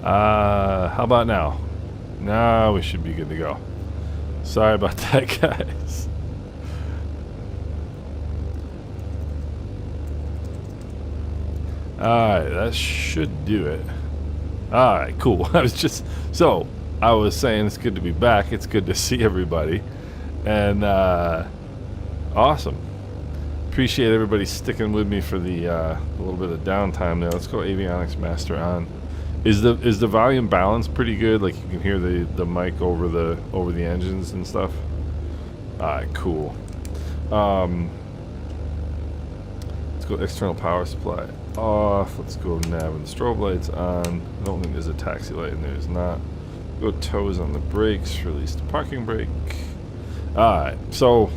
How about now? Now we should be good to go. Sorry about that, guys. Alright, that should do it. Alright, cool. I was saying it's good to be back. It's good to see everybody. And, awesome. Appreciate everybody sticking with me for the, little bit of downtime there. Let's go Avionics Master on. Is the volume balance pretty good? Like you can hear the mic over the engines and stuff? Alright, cool. Let's go external power supply off. Let's go nav and strobe lights on. I don't think there's a taxi light and there's not. Go toes on the brakes, release the parking brake. Alright, so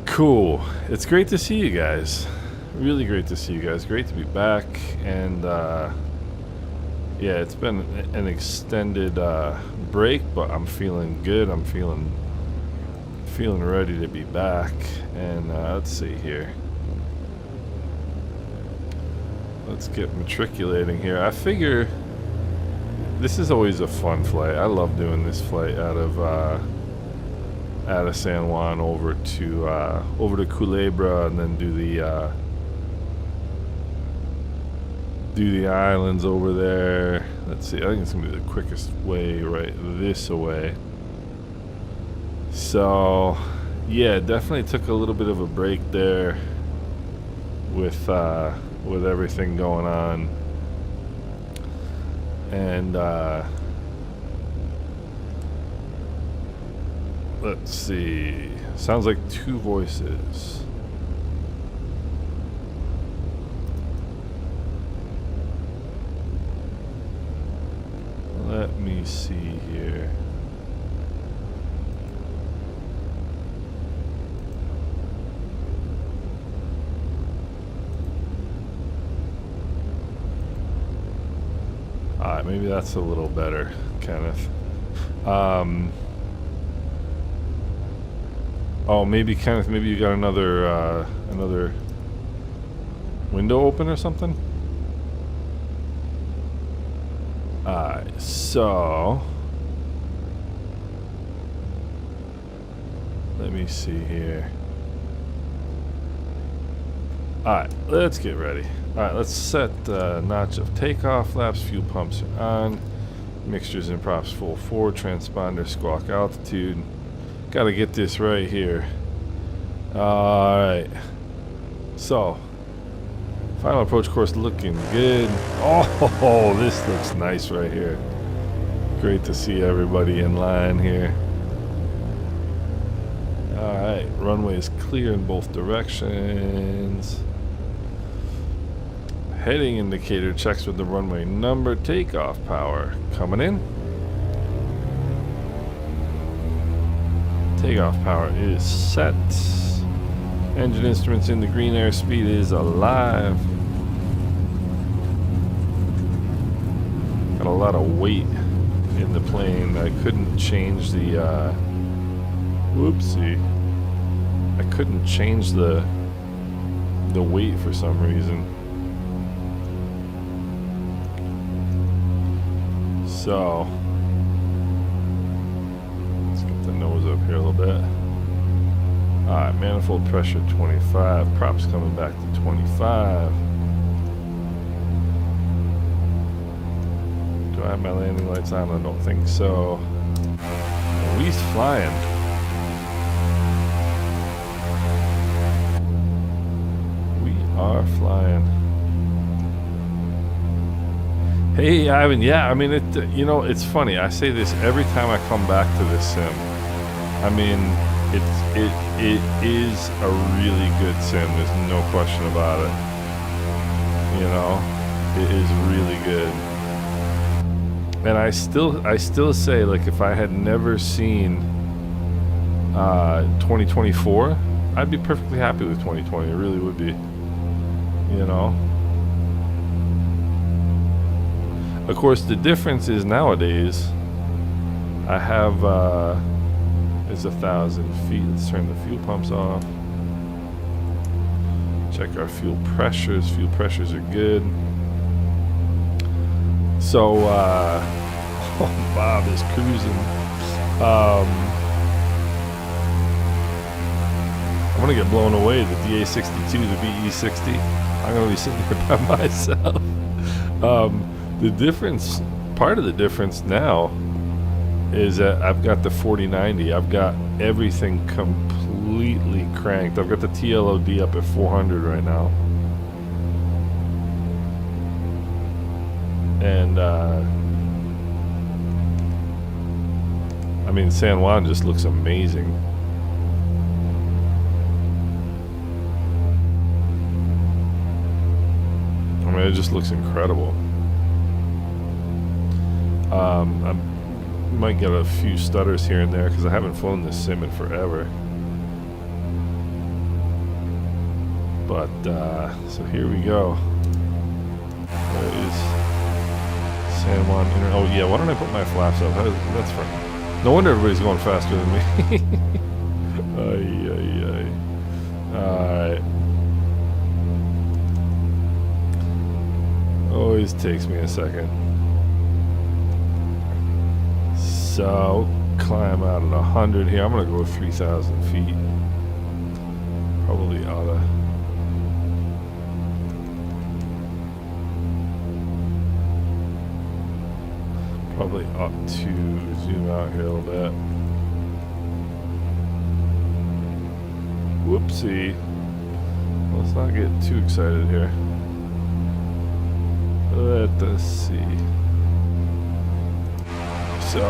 cool. It's great to see you guys. Really great to see you guys. Great to be back. And yeah, it's been an extended break, but I'm feeling good. I'm feeling ready to be back. And let's see here. Let's get matriculating here. I figure this is always a fun flight. I love doing this flight out of San Juan over to Culebra, and then do the islands over there. Let's see. I think it's gonna be the quickest way right this away. So yeah, definitely took a little bit of a break there with everything going on. And let's see. Sounds like two voices. Let me see here. Alright, maybe that's a little better, Kenneth. Oh, maybe Kenneth, maybe you got another window open or something? Alright, so let me see here. Alright, let's get ready. Alright, let's set notch of takeoff flaps, fuel pumps are on, mixtures and props full forward, transponder, squawk altitude. Gotta get this right here. Alright. So, final approach course looking good. Oh, this looks nice right here. Great to see everybody in line here. Alright, runway is clear in both directions. Heading indicator checks with the runway number. Takeoff power coming in. Takeoff power is set. Engine instruments in the green, airspeed is alive. Got a lot of weight in the plane. I couldn't change the whoopsie. I couldn't change the weight for some reason. So let's get the nose up here a little bit. Alright, manifold pressure 25, props coming back to 25. Do I have my landing lights on? I don't think so. We's flying. We are flying. Hey Ivan, yeah, I mean it's funny. I say this every time I come back to this sim. I mean, it is a really good sim. There's no question about it. You know, it is really good. And I still say, like, if I had never seen 2024, I'd be perfectly happy with 2020. It really would be. You know. Of course, the difference is nowadays, I have, it's 1,000 feet. Let's turn the fuel pumps off. Check our fuel pressures. Fuel pressures are good. So, oh, Bob is cruising. I'm gonna get blown away. The DA62, the VE60. I'm gonna be sitting here by myself. The difference, part of the difference now, is that I've got the 4090. I've got everything completely cranked. I've got the TLOD up at 400 right now. And I mean, San Juan just looks amazing. I mean, it just looks incredible. I might get a few stutters here and there because I haven't flown this sim in forever. But so here we go. There is San Juan. Oh yeah, why don't I put my flaps up? That's fine. No wonder everybody's going faster than me. Alright. Always takes me a second. So, climb out at 100 here. I'm going to go 3,000 feet. Probably oughta. Probably ought to zoom out here a little bit. Whoopsie. Let's not get too excited here. Let us see. So,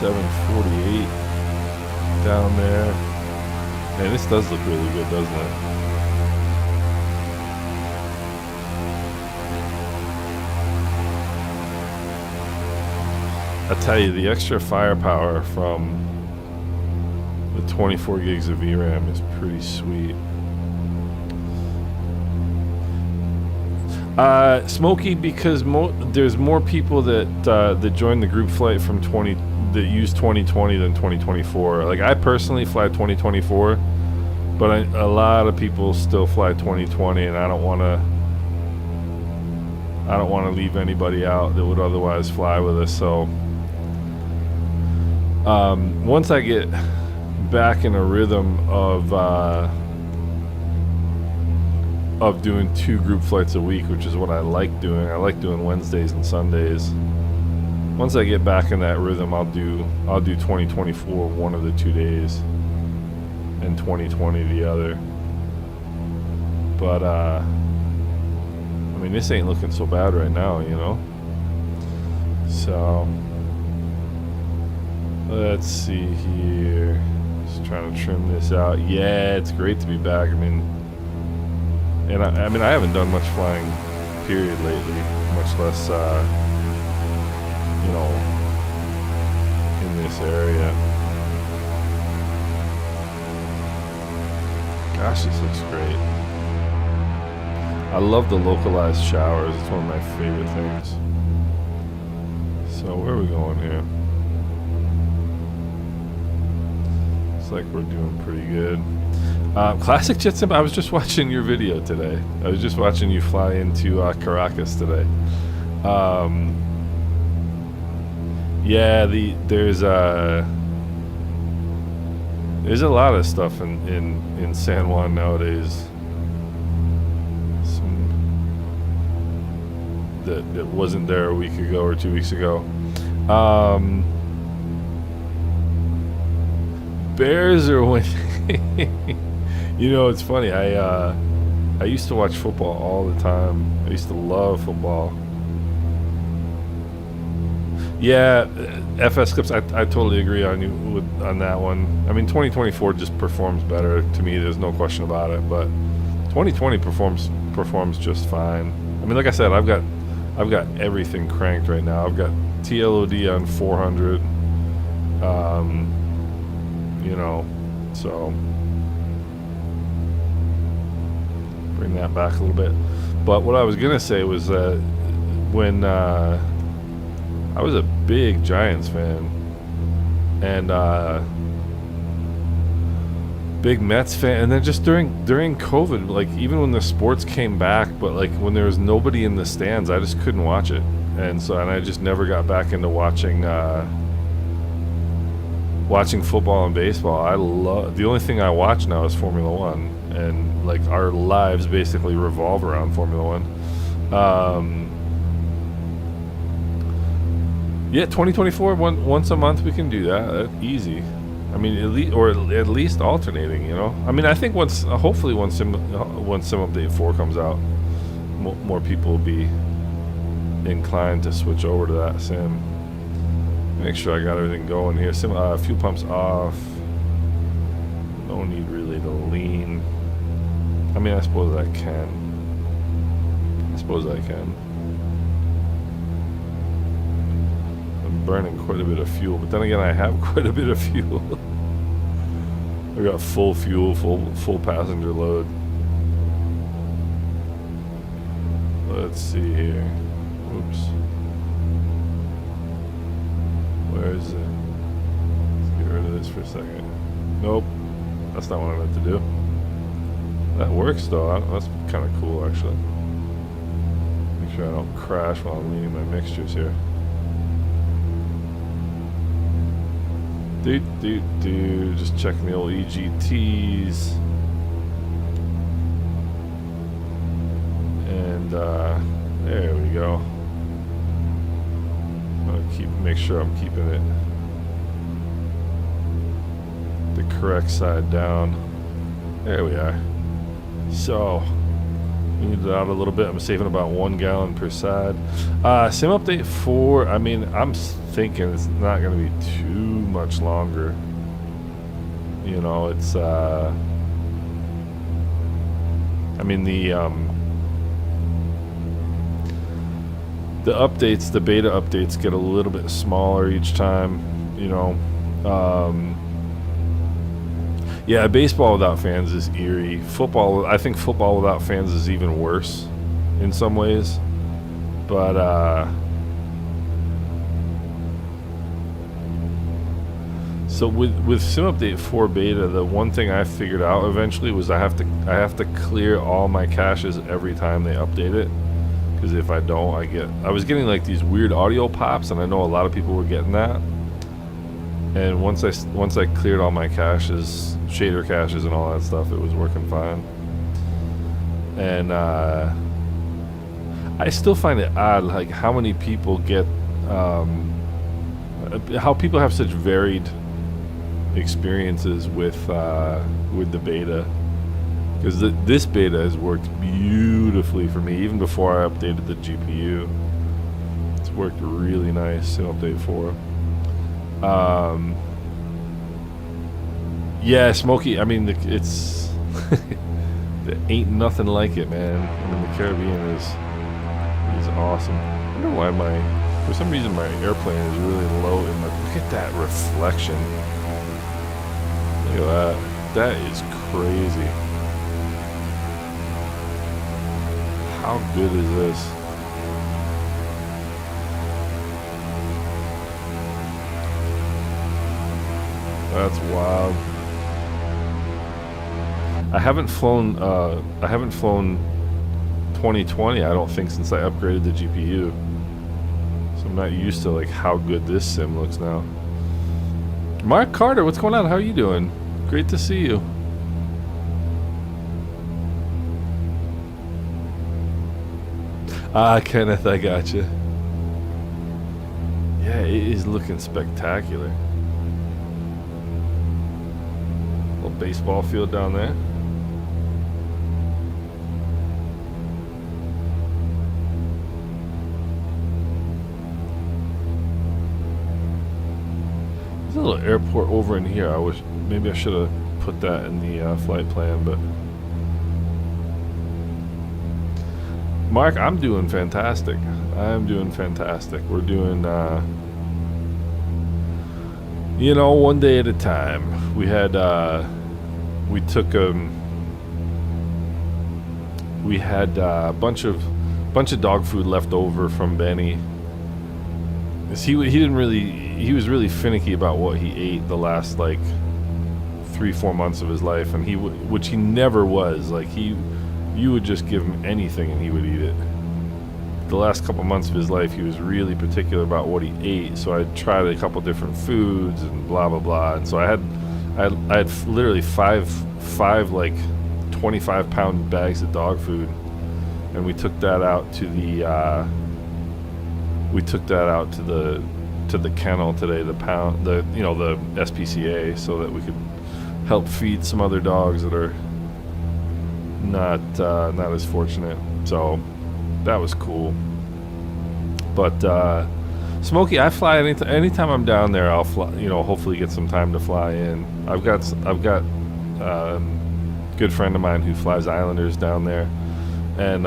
$748 down there. Man, this does look really good, doesn't it? I tell you, the extra firepower from the 24 gigs of VRAM is pretty sweet. Smoky, because there's more people that join the group flight from that use 2020 than 2024. Like, I personally fly 2024, but a lot of people still fly 2020, and I don't want to leave anybody out that would otherwise fly with us. So once I get back in a rhythm of doing 2 group flights a week, which is what I like doing. I like doing Wednesdays and Sundays. Once I get back in that rhythm, I'll do 2024 one of the 2 days and 2020 the other. But I mean, this ain't looking so bad right now, you know. So let's see here. Just trying to trim this out. Yeah, it's great to be back. I mean, and I mean, I haven't done much flying, period, lately. Much less, you know, in this area. Gosh, this looks great. I love the localized showers. It's one of my favorite things. So where are we going here? Looks like we're doing pretty good. Classic Jet Sim, I was just watching your video today. I was just watching you fly into Caracas today. Yeah, there's a lot of stuff in San Juan nowadays. That wasn't there a week ago or 2 weeks ago. Bears are winning. You know, it's funny. I used to watch football all the time. I used to love football. Yeah, FS clips. I totally agree on you on that one. I mean, 2024 just performs better to me. There's no question about it. But 2020 performs just fine. I mean, like I said, I've got everything cranked right now. I've got TLOD on 400. You know, so bring that back a little bit. But what I was gonna say was that when I was a big Giants fan, and big Mets fan, and then just during COVID, like even when the sports came back, but like when there was nobody in the stands, I just couldn't watch it, and I just never got back into watching football and baseball. I love, the only thing I watch now is Formula One, and like our lives basically revolve around Formula One. Yeah, 2024, once a month we can do that. Easy. I mean, at least alternating, you know. I mean, I think hopefully once Sim Update 4 comes out, more people will be inclined to switch over to that sim. Make sure I got everything going here. Fuel pumps off. No need really to lean. I mean, I suppose I can. I'm burning quite a bit of fuel, but then again, I have quite a bit of fuel. I got full fuel, full passenger load. Let's see here. Oops. Where is it? Let's get rid of this for a second. Nope. That's not what I meant to do. That works though. That's kind of cool actually. Make sure I don't crash while I'm leaning my mixtures here. Just checking the old EGTs. And there we go. Make sure I'm keeping it the correct side down. There we are. So we need it out a little bit. I'm saving about 1 gallon per side. Sim Update 4, I mean, I'm thinking it's not going to be too much longer. You know, it's I mean, the updates, the beta updates get a little bit smaller each time, you know. Yeah, baseball without fans is eerie. I think football without fans is even worse in some ways. But so with Sim Update 4 beta, the one thing I figured out eventually was I have to clear all my caches every time they update it. Because if I don't, I was getting like these weird audio pops, and I know a lot of people were getting that. And once I cleared all my caches, shader caches and all that stuff, it was working fine. And I still find it odd, like how many people get, how people have such varied experiences with the beta. Because this beta has worked beautifully for me, even before I updated the GPU. It's worked really nice in Update 4. Yeah, Smokey, I mean, it's... there ain't nothing like it, man. I mean, the Caribbean is awesome. I don't know why for some reason my airplane is really low in the... Look at that reflection. Look at that. That is crazy. How good is this? That's wild. I haven't flown 2020, I don't think, since I upgraded the GPU. So I'm not used to like how good this sim looks now. Mark Carter, what's going on? How are you doing? Great to see you. Kenneth, I got you. Yeah, it is looking spectacular. Little baseball field down there. There's a little airport over in here. Maybe I should have put that in the flight plan, but Mark, I'm doing fantastic. I'm doing fantastic. We're doing, you know, one day at a time. We had, we had a bunch of dog food left over from Benny. He was really finicky about what he ate the last like 3-4 months of his life, and which he never was. Like you would just give him anything and he would eat it. The last couple months of his life, he was really particular about what he ate. So I tried a couple different foods and blah blah blah. And so I had literally five like 25-pound bags of dog food, and we took that out to the kennel today, the SPCA, so that we could help feed some other dogs that are not as fortunate. So that was cool. But Smokey, I fly anytime I'm down there. I'll fly, hopefully get some time to fly in. I've got good friend of mine who flies Islanders down there, and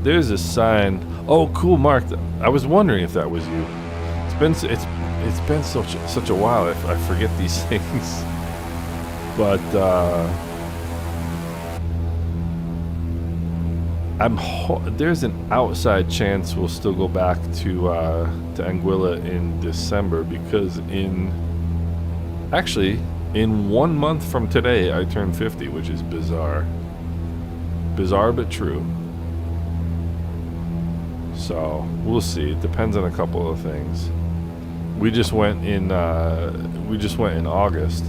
there's a sign. Oh, cool, Mark. I was wondering if that was you. It's been such a while. I forget these things. But there's an outside chance we'll still go back to Anguilla in December, because in 1 month from today I turn 50, which is bizarre but true. So we'll see. It depends on a couple of things. We just went in August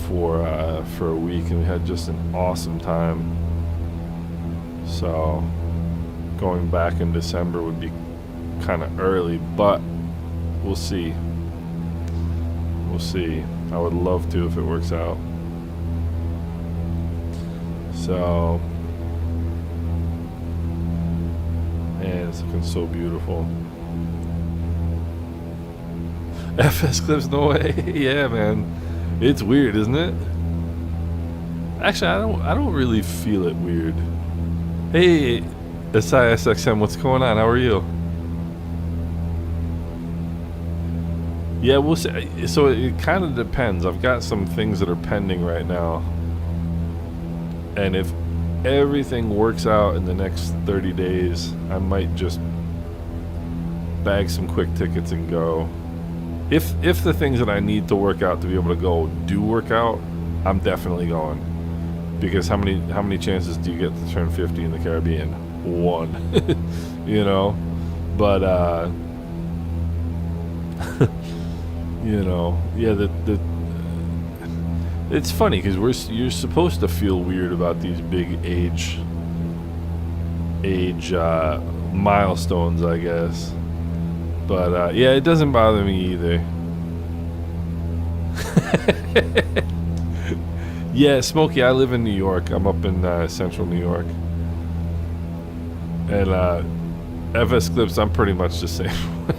for a week, and we had just an awesome time. So going back in December would be kind of early, but we'll see. I would love to if it works out. So, man, it's looking so beautiful. FS clips, no way. Yeah, man, it's weird, isn't it? Actually, I don't really feel it weird. Hey, SISXM, what's going on? How are you? Yeah, we'll see. So it kind of depends. I've got some things that are pending right now, and if everything works out in the next 30 days, I might just bag some quick tickets and go. If the things that I need to work out to be able to go do work out, I'm definitely going. Because how many chances do you get to turn 50 in the Caribbean? One. But yeah, it's funny because you're supposed to feel weird about these big age milestones, I guess. But yeah, it doesn't bother me either. Yeah, Smokey, I live in New York. I'm up in central New York. And FS Clips, I'm pretty much the same way.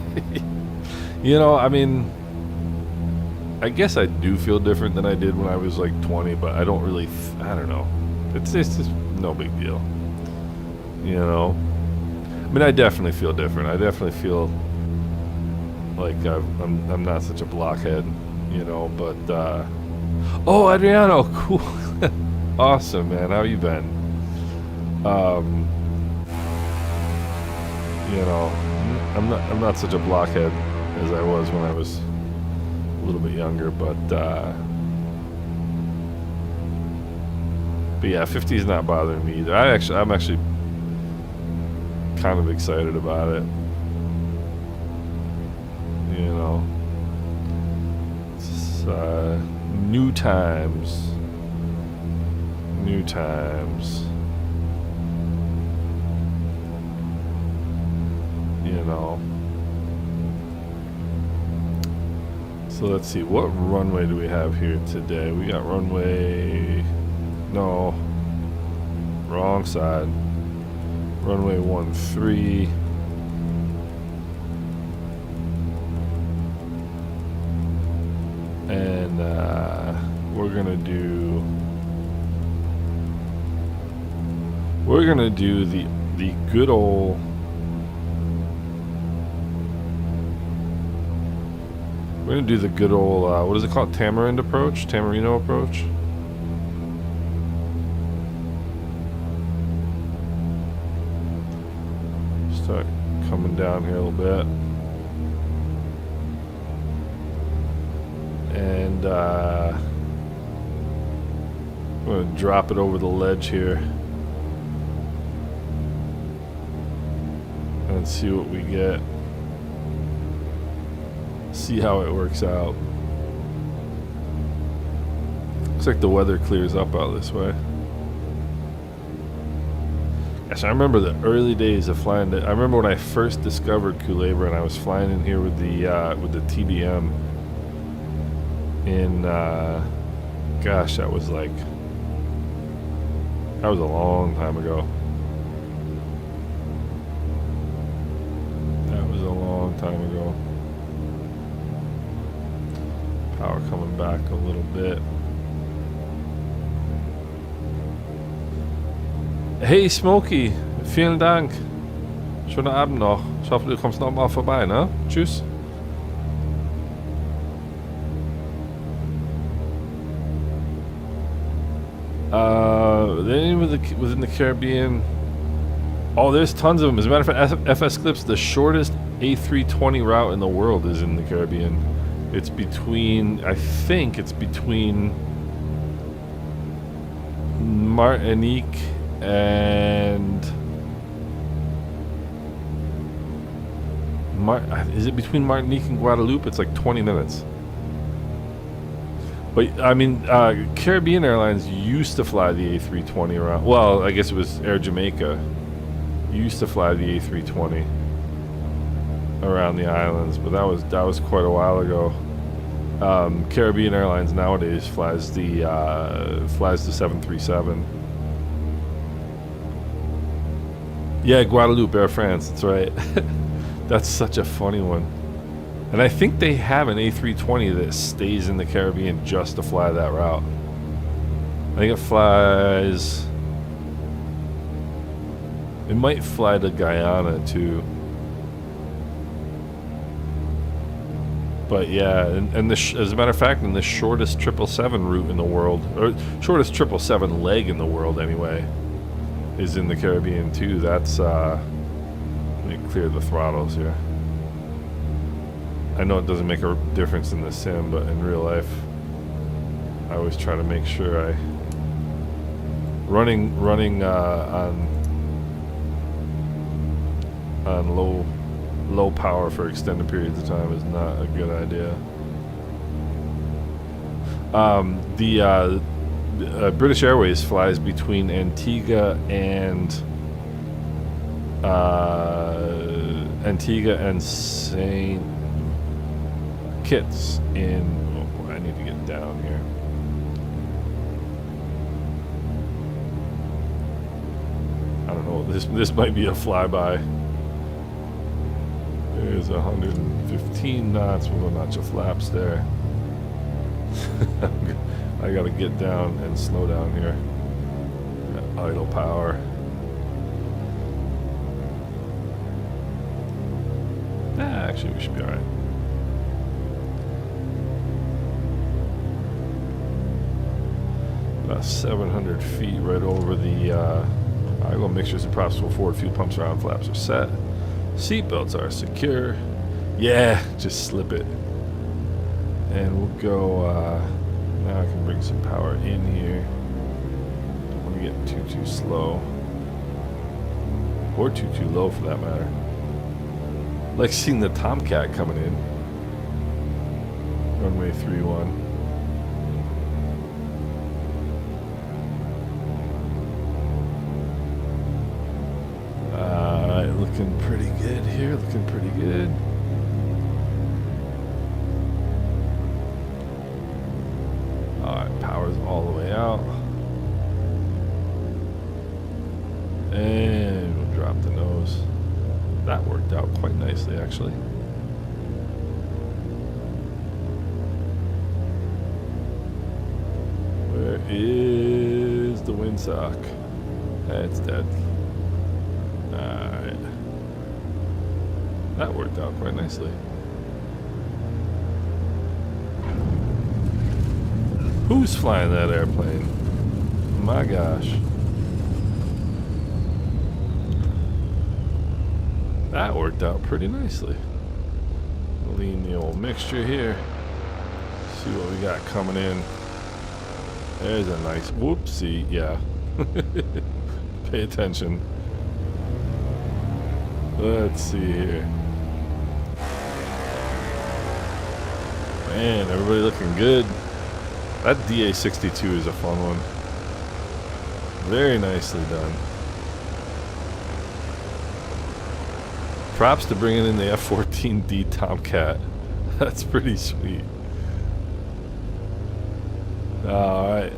I guess I do feel different than I did when I was like 20, but I don't really, I don't know. It's just no big deal. I definitely feel different. I definitely feel like I'm not such a blockhead, but oh, Adriano, cool. Awesome, man. How you been? I'm not such a blockhead as I was when I was a little bit younger, but yeah, 50 is not bothering me either. I'm actually kind of excited about it. It's new times. So let's see, what runway do we have here today? We got runway, no, wrong side. Runway 13. And we're gonna do the good old, what is it called? Tamarindo approach? Start coming down here a little bit. And I'm going to drop it over the ledge here and see what we get. See how it works out. Looks like the weather clears up out this way. Gosh, I remember the early days of flying. I remember when I first discovered Kulebra, and I was flying in here with the TBM. In gosh, that was a long time ago. That was a long time ago. Power coming back a little bit. Hey Smokey, vielen Dank. Schönen Abend noch. Ich hoffe, du kommst noch mal vorbei, ne? Tschüss. Then within the Caribbean. Oh, there's tons of them. As a matter of fact, FS Clips, the shortest A320 route in the world is in the Caribbean. It's between, I think it's between Martinique and is it between Martinique and Guadeloupe? It's like 20 minutes. But I mean, Caribbean Airlines used to fly the A320 around. Well, I guess it was Air Jamaica used to fly the A320 around the islands, but that was quite a while ago. Caribbean Airlines nowadays flies the 737. Yeah, Guadeloupe Air France. That's right. That's such a funny one. And I think they have an A320 that stays in the Caribbean just to fly that route. I think it flies... It might fly to Guyana too. But yeah, and as a matter of fact, in the shortest 777 route in the world, or shortest 777 leg in the world anyway, is in the Caribbean too. That's, let me clear the throttles here. I know it doesn't make a difference in the sim, but in real life, I always try to make sure I running on low power for extended periods of time is not a good idea. The British Airways flies between Antigua and Saint Kitts in. Oh boy, I need to get down here. I don't know. This might be a flyby. There's 115 knots. We'll go notch of flaps there. I gotta get down and slow down here. Got idle power. Actually, we should be alright. About 700 feet right over the idle mixtures and props for forward fuel pumps around flaps are set. Seatbelts are secure. Yeah, just slip it. And we'll go, now I can bring some power in here. I don't want to get too slow. Or too low for that matter. Like seeing the Tomcat coming in. Runway 31. Looking pretty good here, looking pretty good. Alright, power's all the way out. And we'll drop the nose. That worked out quite nicely, actually. Where is the windsock? It's dead. Alright. That worked out quite nicely. Who's flying that airplane? My gosh. That worked out pretty nicely. Lean the old mixture here. See what we got coming in. There's a nice whoopsie. Yeah. Pay attention. Let's see here. Man, everybody looking good. That DA62 is a fun one. Very nicely done. Props to bringing in the F-14D Tomcat. That's pretty sweet. Alright.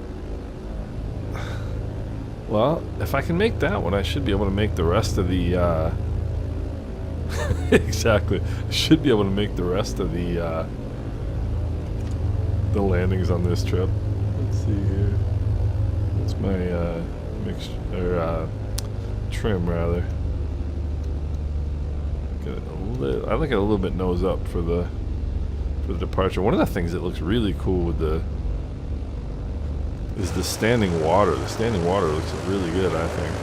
Well, if I can make that one, I should be able to make the rest of the, exactly. I should be able to make the rest of the landings on this trip. Let's see here. What's my, trim, rather. I like it a little bit nose up for the departure. One of the things that looks really cool with is the standing water. The standing water looks really good, I think.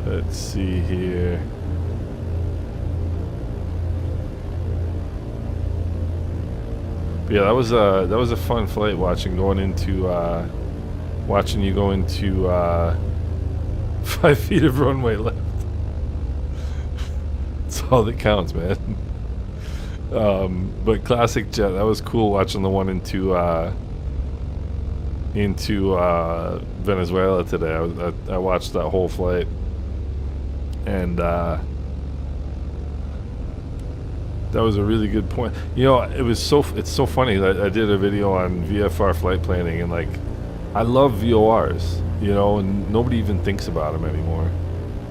Let's see here. But yeah, that was a fun flight watching you go into 5 feet of runway left. That's all that counts, man. But classic jet, that was cool watching the one into Venezuela today. I watched that whole flight, and that was a really good point. You know, it's so funny that I did a video on VFR flight planning, and like, I love VORs, you know, and nobody even thinks about them anymore.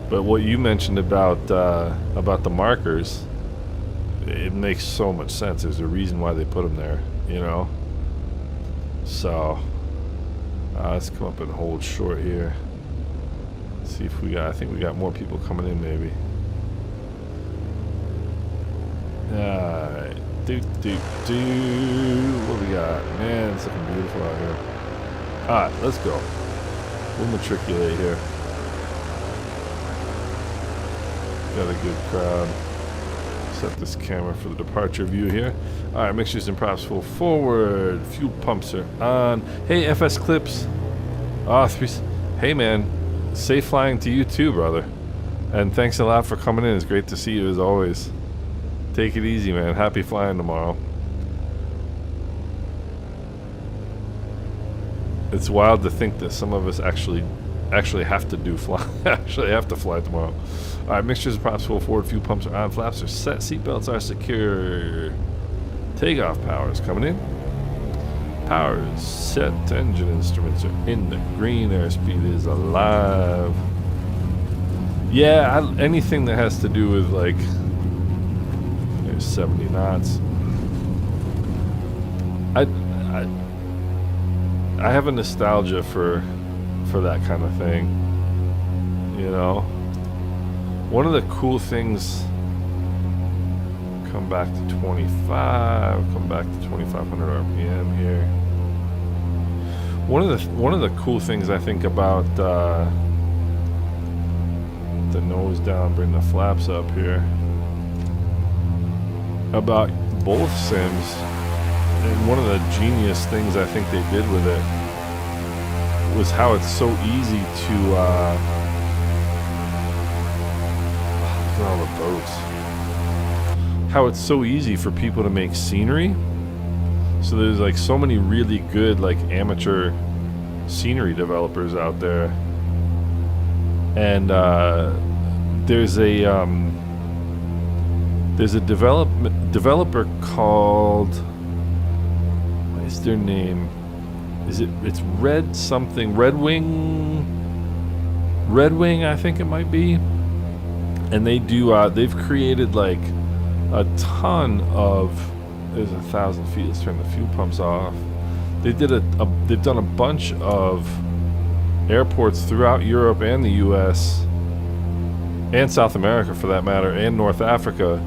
But what you mentioned about the markers, it makes so much sense. There's a reason why they put them there, you know. So let's come up and hold short here. Let's see if we got. I think we got more people coming in, maybe. Alright. What we got? Man, it's looking beautiful out here. Alright, let's go. We'll matriculate here. Got a good crowd. Set this camera for the departure view here. Alright, mixtures and props full forward. Fuel pumps are on. Hey, FS Clips. Hey, man. Safe flying to you too, brother. And thanks a lot for coming in. It's great to see you as always. Take it easy, man. Happy flying tomorrow. It's wild to think that some of us actually have to fly tomorrow. All right, mixtures and props full forward. Fuel pumps are on. Flaps are set. Seatbelts are secure. Takeoff power is coming in. Power is set. Engine instruments are in the green. Airspeed is alive. Yeah, anything that has to do with like 70 knots. I have a nostalgia for that kind of thing, you know. One of the cool things, come back to 25, come back to 2500 RPM here. One of the cool things I think about the nose down, bring the flaps up here, about both sims, and one of the genius things I think they did with it was how it's so easy to look at all the boats. How it's so easy for people to make scenery. So there's like so many really good like amateur scenery developers out there, and there's a developer called, what is their name? It's Red something, Red Wing, I think it might be. And they do, they've created like a ton of, there's 1,000 feet, let's turn the fuel pumps off. They've done a bunch of airports throughout Europe and the US, and South America for that matter, and North Africa,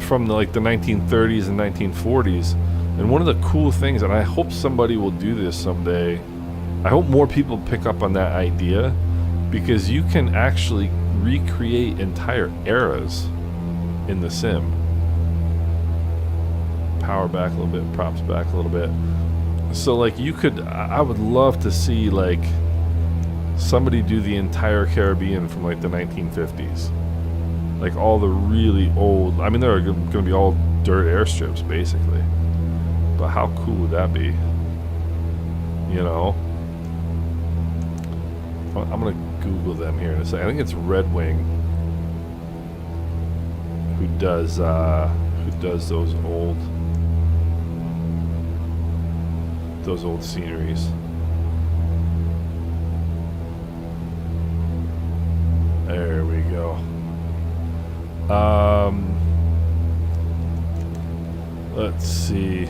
from the 1930s and 1940s. And one of the cool things, and I hope somebody will do this someday, I hope more people pick up on that idea, because you can actually recreate entire eras in the sim. Power back a little bit, props back a little bit. So like you could, I would love to see like somebody do the entire Caribbean from like the 1950s. Like all the really old, I mean they're going to be all dirt airstrips basically. But how cool would that be? You know? I'm going to Google them here in a second. I think it's Red Wing who does those old sceneries. There we go. Let's see.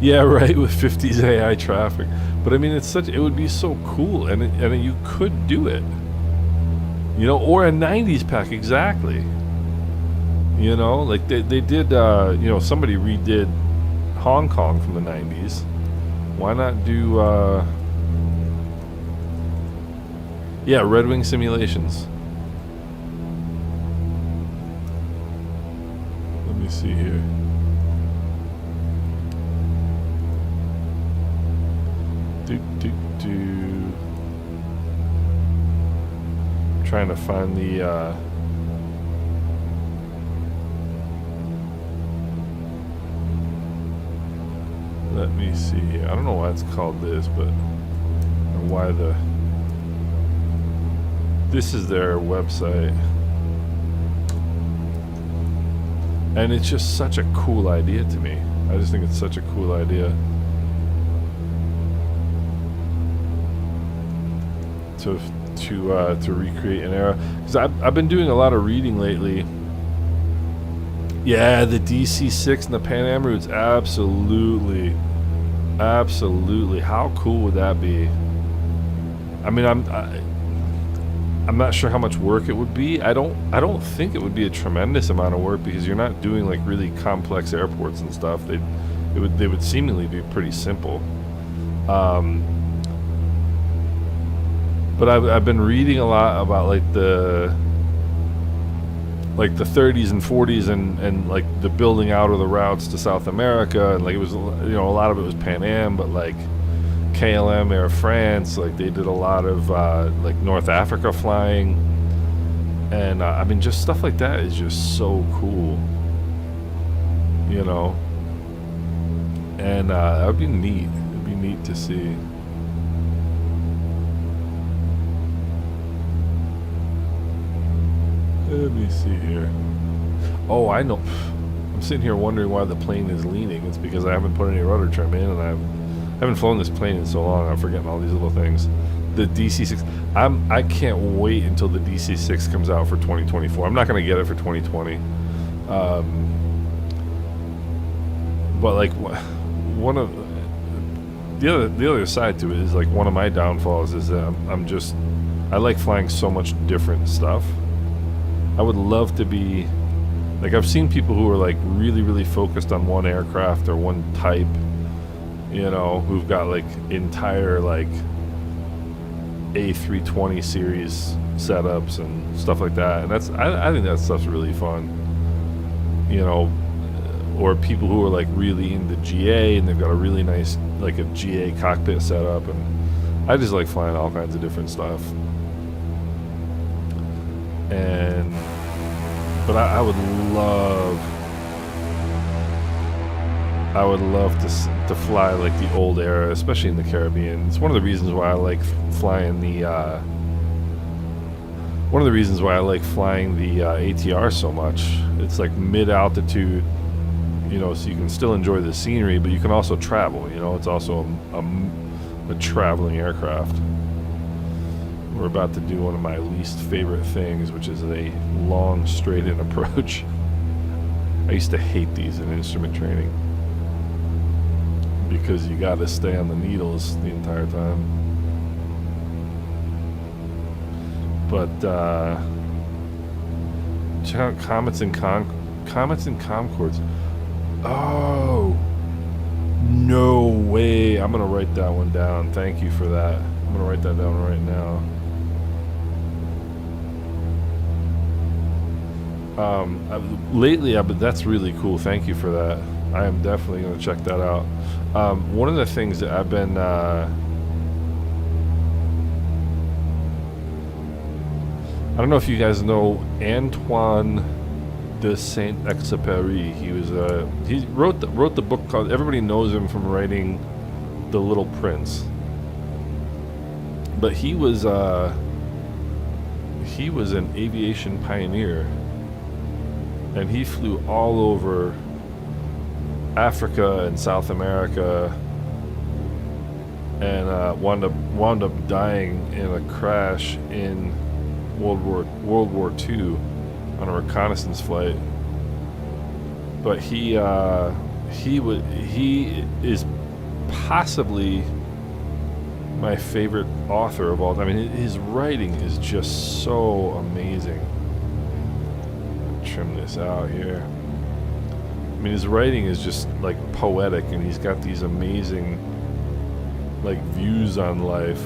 Yeah, right, with 50s AI traffic. But I mean, it would be so cool, and you could do it. You know, or a 90s pack, exactly. You know, like they did, you know, somebody redid Hong Kong from the 90s. Why not do, yeah, Red Wing Simulations. Let me see here. Trying to find the let me see here. I don't know why it's called this, but or why this is their website. And it's just such a cool idea to me. I just think it's such a cool idea. To recreate an era, because I've been doing a lot of reading lately. Yeah, the DC-6 and the Pan Am routes, absolutely. How cool would that be? I mean, I'm not sure how much work it would be. I don't think it would be a tremendous amount of work, because you're not doing like really complex airports and stuff. They would seemingly be pretty simple. But I've been reading a lot about like the 30s and 40s and like the building out of the routes to South America, and like it was, you know, a lot of it was Pan Am, but like KLM, Air France, like they did a lot of like North Africa flying, and I mean just stuff like that is just so cool, you know. And that would be neat. It'd be neat to see. Let me see here. Oh, I know. I'm sitting here wondering why the plane is leaning. It's because I haven't put any rudder trim in, and I haven't flown this plane in so long. I'm forgetting all these little things. The DC-6. I can't wait until the DC-6 comes out for 2024. I'm not going to get it for 2020. But like one of the other side to it is like one of my downfalls is that I like flying so much different stuff. I would love to be, like I've seen people who are like really, really focused on one aircraft or one type, you know, who've got like entire like A320 series setups and stuff like that. And I think that stuff's really fun, you know, or people who are like really into GA and they've got a really nice, like a GA cockpit setup. And I just like flying all kinds of different stuff. But I would love to fly like the old era, especially in the Caribbean. It's one of the reasons why I like flying the ATR so much. It's like mid-altitude, you know, so you can still enjoy the scenery, but you can also travel. You know, it's also a traveling aircraft. We're about to do one of my least favorite things, which is a long straight-in approach. I used to hate these in instrument training because you got to stay on the needles the entire time. But check out Comets and Concords. Oh, no way! I'm gonna write that one down. Thank you for that. I'm gonna write that down right now. Lately, but that's really cool. Thank you for that. I am definitely going to check that out. One of the things that I've been I don't know if you guys know Antoine de Saint-Exupéry. He wrote the book called, everybody knows him from writing The Little Prince. But he was an aviation pioneer, and he flew all over Africa and South America, and wound up dying in a crash in World War II on a reconnaissance flight. But he is possibly my favorite author of all time. I mean, his writing is just so amazing. Trim this out here. I mean, his writing is just like poetic, and he's got these amazing like views on life.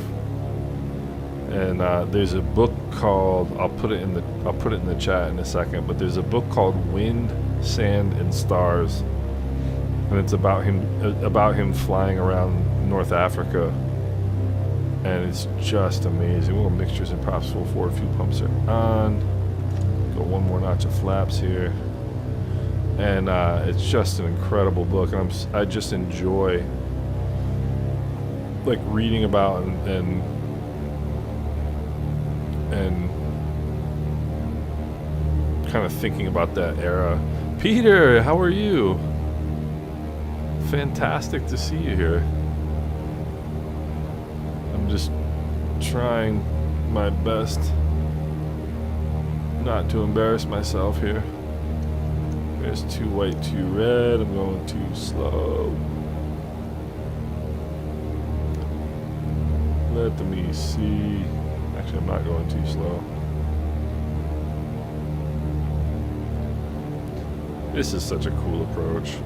And there's a book called, I'll put it in the chat in a second, but there's a book called Wind, Sand and Stars, and it's about him flying around North Africa, and it's just amazing. Little mixtures and props, full forward, fuel pumps are on. Go one more notch of flaps here, and it's just an incredible book, and I just enjoy like reading about and kind of thinking about that era. Peter, how are you? Fantastic to see you here. I'm just trying my best not to embarrass myself here. There's too white, too red. I'm going too slow. Let me see. Actually, I'm not going too slow. This is such a cool approach.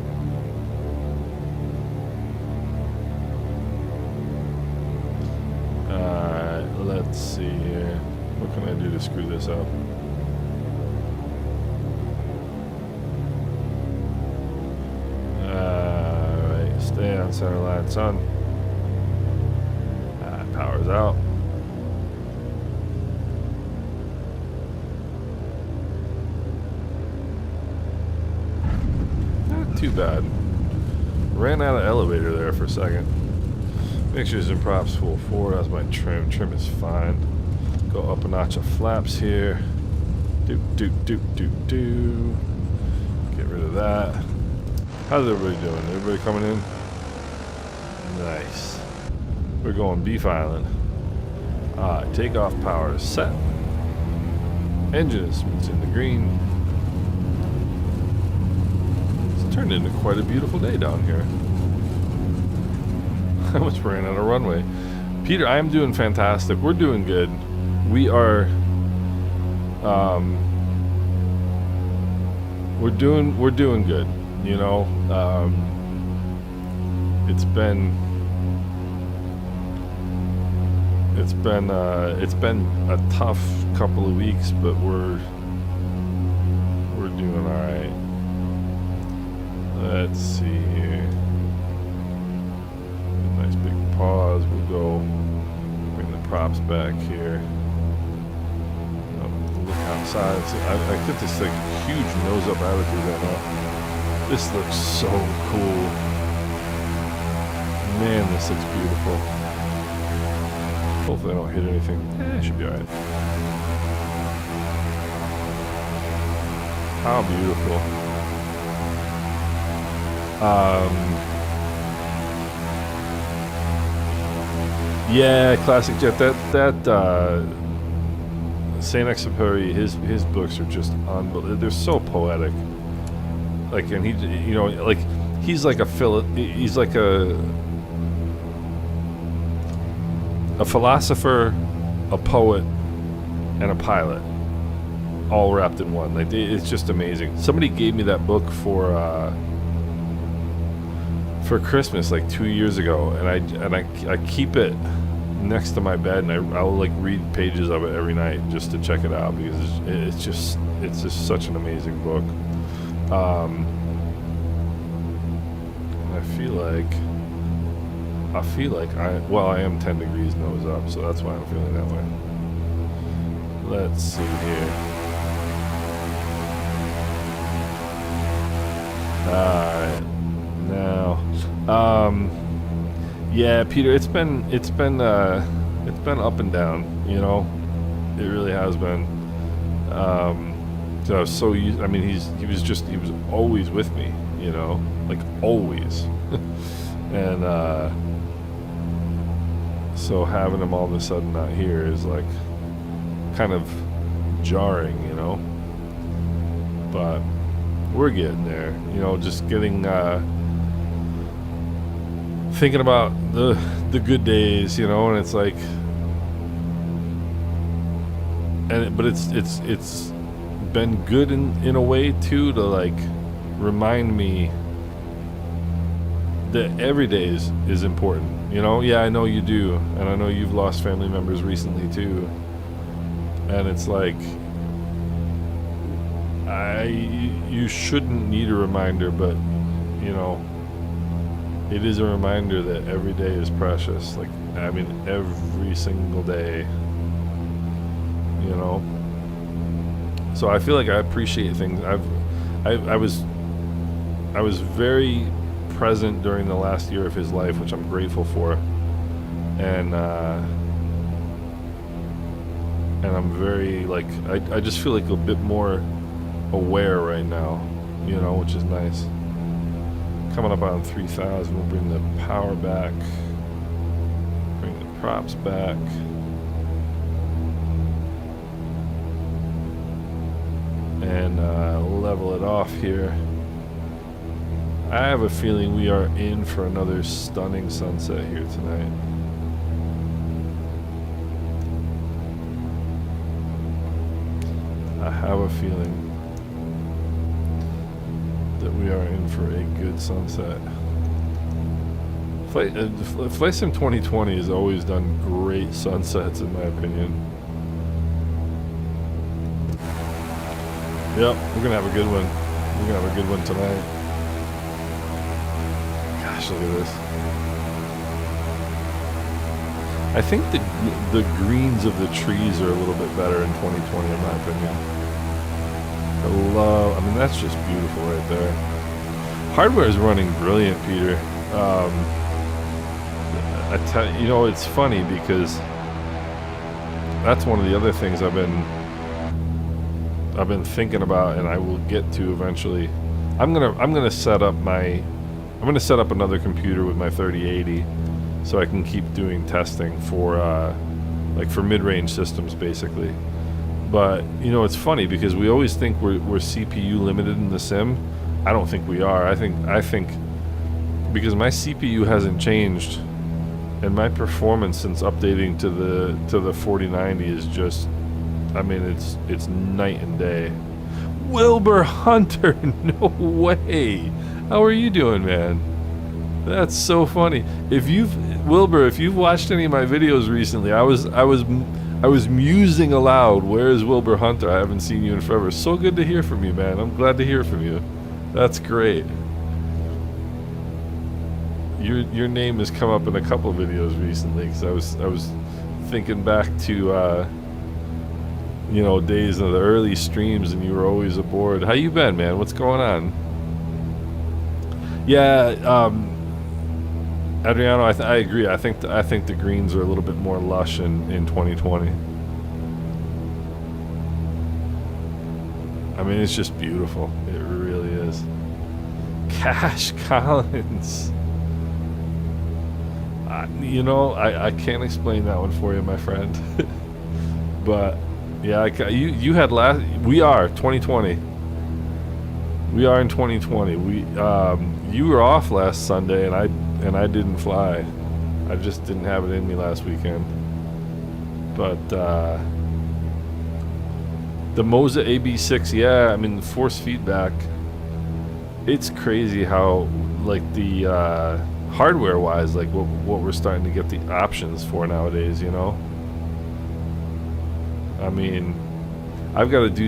Alright, let's see here. What can I do to screw this up? Alright, stay on center line, son. Power's out. Too bad. Ran out of elevator there for a second. Mixtures and props full forward. That's my trim. Trim is fine. Go up a notch of flaps here. Get rid of that. How's everybody doing? Everybody coming in? Nice. We're going beef island. Takeoff power is set. Engine is in the green. Turned into quite a beautiful day down here. I almost ran out of runway. Peter, I am doing fantastic. We're doing good. We are we're doing good, you know. It's been a tough couple of weeks, but we're doing all right. Let's see here. Nice big pause. We'll go bring the props back here. Look outside. I get this like huge nose up attitude right now. This looks so cool. Man, this looks beautiful. Hopefully I don't hit anything. It should be alright. How beautiful. Yeah, classic jet. That Saint-Exupéry, his books are just unbelievable. They're so poetic. Like, and he's like a philosopher, a poet, and a pilot, all wrapped in one. Like, it's just amazing. Somebody gave me that book for Christmas like 2 years ago, and I keep it next to my bed, and I'll like read pages of it every night just to check it out, because it's just such an amazing book. I feel like I am 10 degrees nose up, so that's why I'm feeling that way. Let's see here. Alright. Now, yeah, Peter, it's been up and down, you know. It really has been. So he was always with me, you know, like always. And so having him all of a sudden not here is like kind of jarring, you know. But we're getting there, you know, just getting thinking about the good days, you know, and it's like, but it's been good in a way too, to like remind me that every day is important, you know. Yeah, I know you do, and I know you've lost family members recently too, and it's like you shouldn't need a reminder, but you know, it is a reminder that every day is precious. Like, I mean, every single day, you know. So I feel like I appreciate things. I was very present during the last year of his life, which I'm grateful for, and I'm very like, I just feel like a bit more aware right now, you know, which is nice. Coming up on 3,000, we'll bring the power back, bring the props back. And level it off here. I have a feeling we are in for another stunning sunset here tonight. I have a feeling that we are in for a good sunset. Flight Sim 2020 has always done great sunsets, in my opinion. Yep, we're gonna have a good one. We're gonna have a good one tonight. Gosh, look at this. I think the greens of the trees are a little bit better in 2020, in my opinion. I mean, that's just beautiful right there. Hardware is running brilliant, Peter. I tell you, know, it's funny because that's one of the other things I've been thinking about, and I will get to eventually. I'm gonna set up another computer with my 3080, so I can keep doing testing for like for mid-range systems, basically. But you know, it's funny because we always think we're CPU limited in the sim. I don't think we are. I think because my CPU hasn't changed, and my performance since updating to the 4090 is just, I mean, it's night and day. Wilbur Hunter, no way. How are you doing, man? That's so funny. Wilbur, if you've watched any of my videos recently, I was musing aloud, where is Wilbur Hunter? I haven't seen you in forever. So good to hear from you, man. I'm glad to hear from you. That's great. Your name has come up in a couple of videos recently, because I was thinking back to you know, days of the early streams, and you were always aboard. How you been, man? What's going on? Yeah, Adriano, I agree. I think the greens are a little bit more lush in 2020. I mean, it's just beautiful. It really is. Cash Collins. You know, I can't explain that one for you, my friend. But yeah, you had we are 2020. We are in 2020. You were off last Sunday, and I didn't fly. I just didn't have it in me last weekend. But the Moza AB6, yeah, I mean, the force feedback. It's crazy how like the hardware wise, like what we're starting to get the options for nowadays, you know. I mean, I've got to do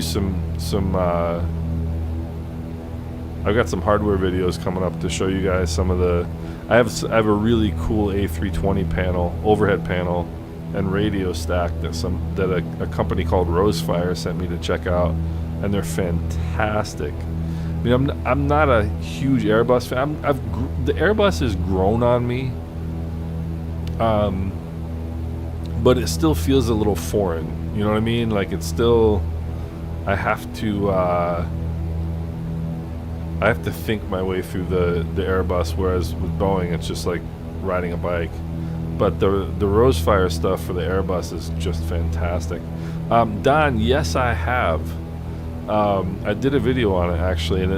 I've got some hardware videos coming up to show you guys some of the. I have a really cool A320 panel, overhead panel, and radio stack that a company called Rosefire sent me to check out, and they're fantastic. I mean, I'm not a huge Airbus fan. The Airbus has grown on me, but it still feels a little foreign. You know what I mean? Like, it's still, I have to think my way through the Airbus, whereas with Boeing, it's just like riding a bike. But the Rosefire stuff for the Airbus is just fantastic. Don, yes, I have. I did a video on it actually, and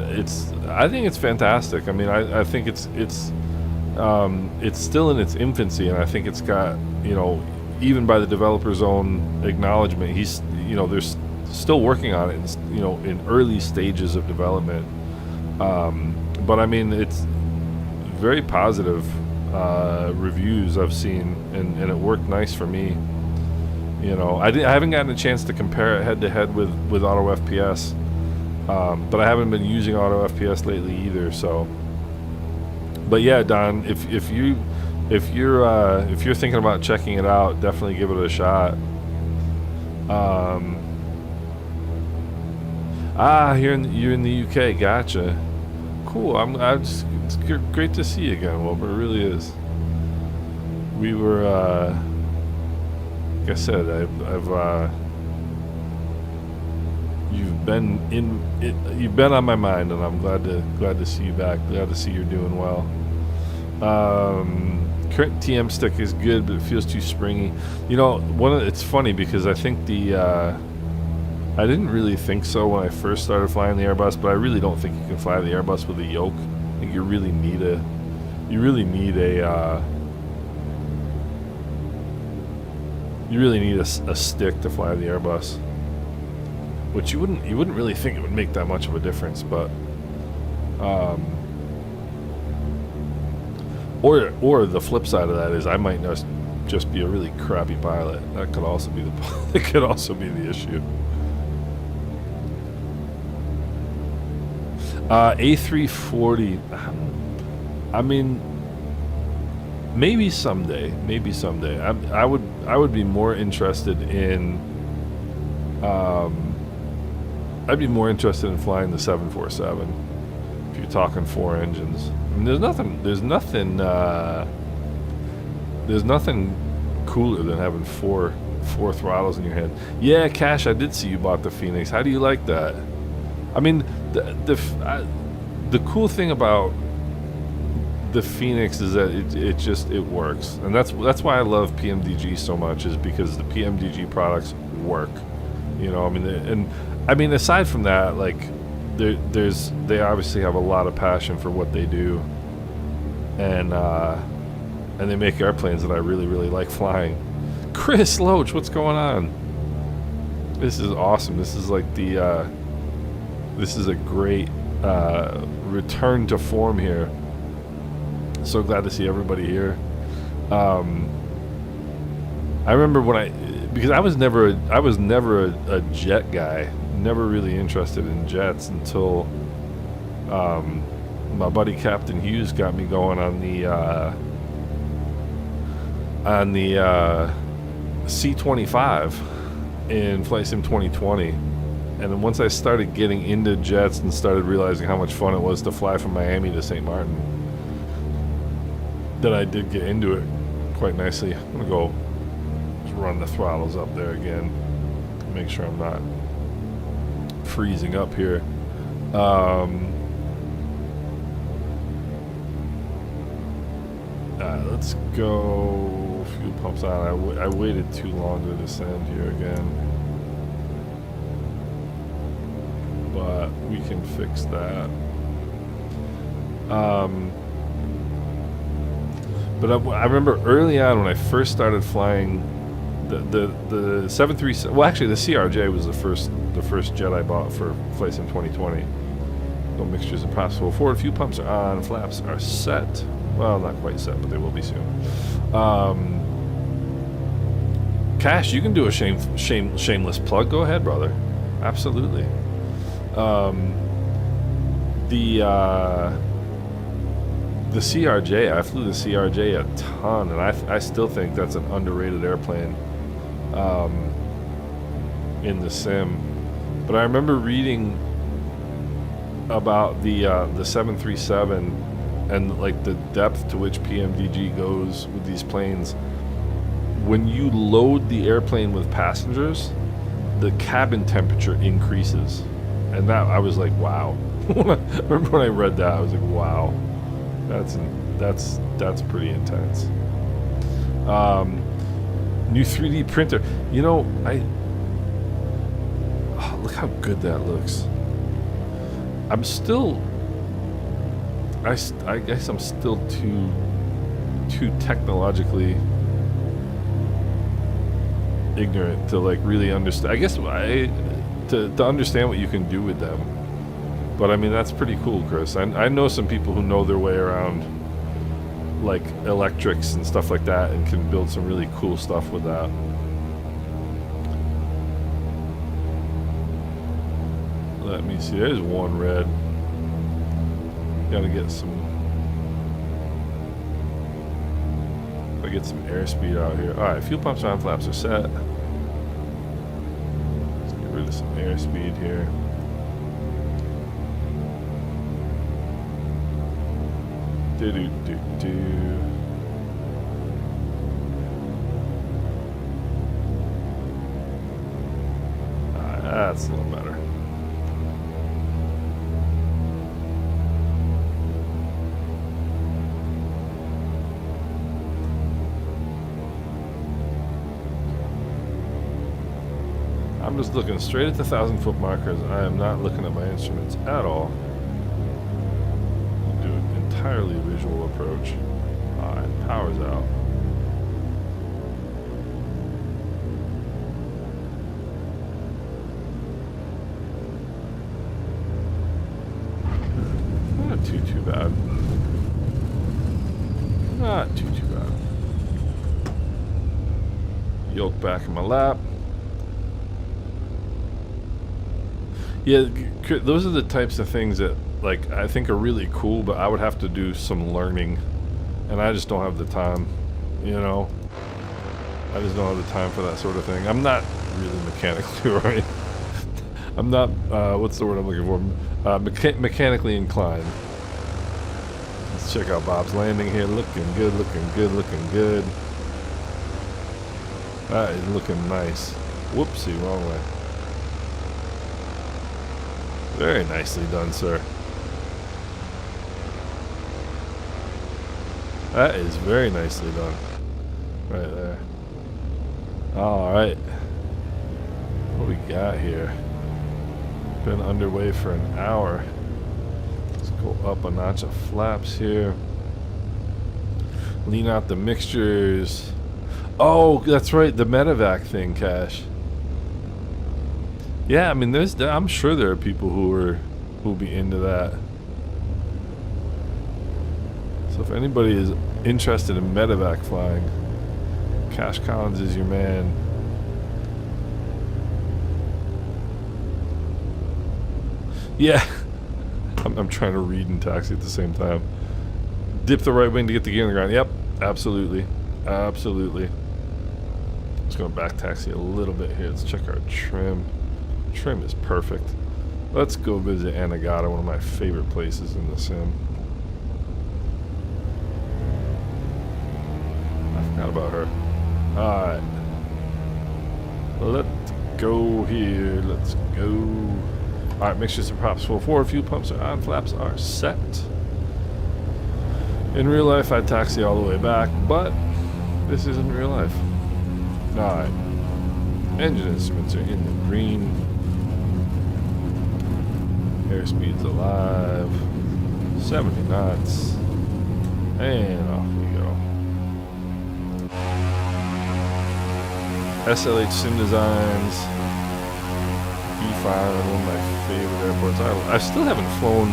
I think it's fantastic. I mean, I think it's still in its infancy, and I think it's got, you know, even by the developer's own acknowledgement, they're still working on it, you know, in early stages of development. But I mean, it's very positive reviews I've seen, and it worked nice for me. You know, I haven't gotten a chance to compare it head to head with Auto FPS, but I haven't been using Auto FPS lately either. So, but yeah, Don, if you're thinking about checking it out, definitely give it a shot. You're in the UK, gotcha. Cool. It's great to see you again, Wilbur. It really is. We were, like I said, you've been on my mind, and I'm glad to see you back. Glad to see you're doing well. Current TM stick is good, but it feels too springy. You know, it's funny because I think I didn't really think so when I first started flying the Airbus, but I really don't think you can fly the Airbus with a yoke. I think you really need a stick to fly the Airbus, which you wouldn't really think it would make that much of a difference, but or the flip side of that is I might just be a really crappy pilot. That could also be the issue. A340. I mean, maybe someday. I would be more interested in. I'd be more interested in flying the 747. If you're talking 4 engines, I mean, there's nothing cooler than having four throttles in your head. Yeah, Cash, I did see you bought the Phoenix. How do you like that? I mean, the cool thing about the Phoenix is that it works, and that's why I love PMDG so much, is because the PMDG products work. You know, I mean, aside from that, like they obviously have a lot of passion for what they do, and they make airplanes that I really, really like flying. Chris Loach, what's going on? This is awesome. This is like this is a great return to form here. So glad to see everybody here. I remember because I was never a jet guy, never really interested in jets until my buddy Captain Hughes got me going on the C-25 in Flight Sim 2020. And then once I started getting into jets and started realizing how much fun it was to fly from Miami to St. Martin, then I did get into it quite nicely. I'm gonna go just run the throttles up there again, make sure I'm not freezing up here. Let's go. Fuel pumps on. I waited too long to descend here again, but we can fix that. But I remember early on when I first started flying the 737. Well, actually, the CRJ was the first jet I bought for Flight Sim 2020. No mixtures are possible. Forward fuel pumps are on. Flaps are set. Well, not quite set, but they will be soon. Cash, you can do a shameless plug. Go ahead, brother. Absolutely. The CRJ, I flew the CRJ a ton, and I still think that's an underrated airplane in the sim. But I remember reading about the 737 and like the depth to which PMDG goes with these planes. When you load the airplane with passengers, the cabin temperature increases, and that I was like, wow. I remember when I read that, I was like, wow, that's pretty intense. New 3D printer. You know, look how good that looks. I'm still, I guess I'm still too technologically ignorant to like really understand. I guess to understand what you can do with them. But I mean, that's pretty cool, Chris. I know some people who know their way around like electrics and stuff like that and can build some really cool stuff with that. Let me see. There's one red. Gotta get some airspeed out here. Alright, fuel pumps and flaps are set. Let's get rid of some airspeed here. That's a little better. I'm just looking straight at the 1,000-foot markers. I am not looking at my instruments at all. Do an entirely visual approach. Alright, power's out. Not too bad. Not too bad. Yoke back in my lap. Yeah, those are the types of things that, like, I think are really cool, but I would have to do some learning, and I just don't have the time, you know? I just don't have the time for that sort of thing. I'm not really mechanically right. I'm not, what's the word I'm looking for? Mechanically inclined. Let's check out Bob's landing here. Looking good, looking good, looking good. That is looking nice. Whoopsie, wrong way. Very nicely done, sir. That is very nicely done. Right there. Alright. What we got here? Been underway for an hour. Let's go up a notch of flaps here. Lean out the mixtures. Oh, that's right, the medevac thing, Cash. Yeah, I mean, I'm sure there are people who'll be into that. So if anybody is interested in medevac flying, Cash Collins is your man. Yeah, I'm trying to read and taxi at the same time. Dip the right wing to get the gear on the ground. Yep, absolutely, absolutely. Just gonna back taxi a little bit here. Let's check our trim. Trim is perfect. Let's go visit Anegada, one of my favorite places in the sim. I forgot about her. Alright. Let's go here. Let's go. Alright, mixtures and props full forward. Fuel pumps are on. Flaps are set. In real life, I'd taxi all the way back, but this isn't real life. Alright. Engine instruments are in the green. Airspeed's alive. 70 knots. And off we go. SLH Sim Designs. E5, one of my favorite airports. I still haven't flown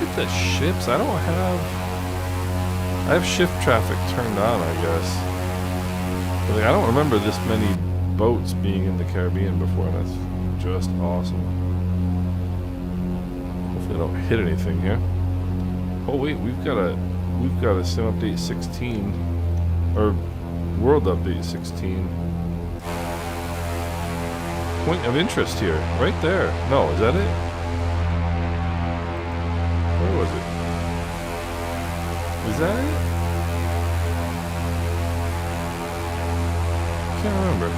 at the ships. I have shift traffic turned on, I guess. But like, I don't remember this many boats being in the Caribbean before. That's just awesome. Hopefully I don't hit anything here. Oh wait, we've got a sim update 16 or world update 16. Point of interest here, right there. No, is that it? Where was it? Is that it? Can't remember.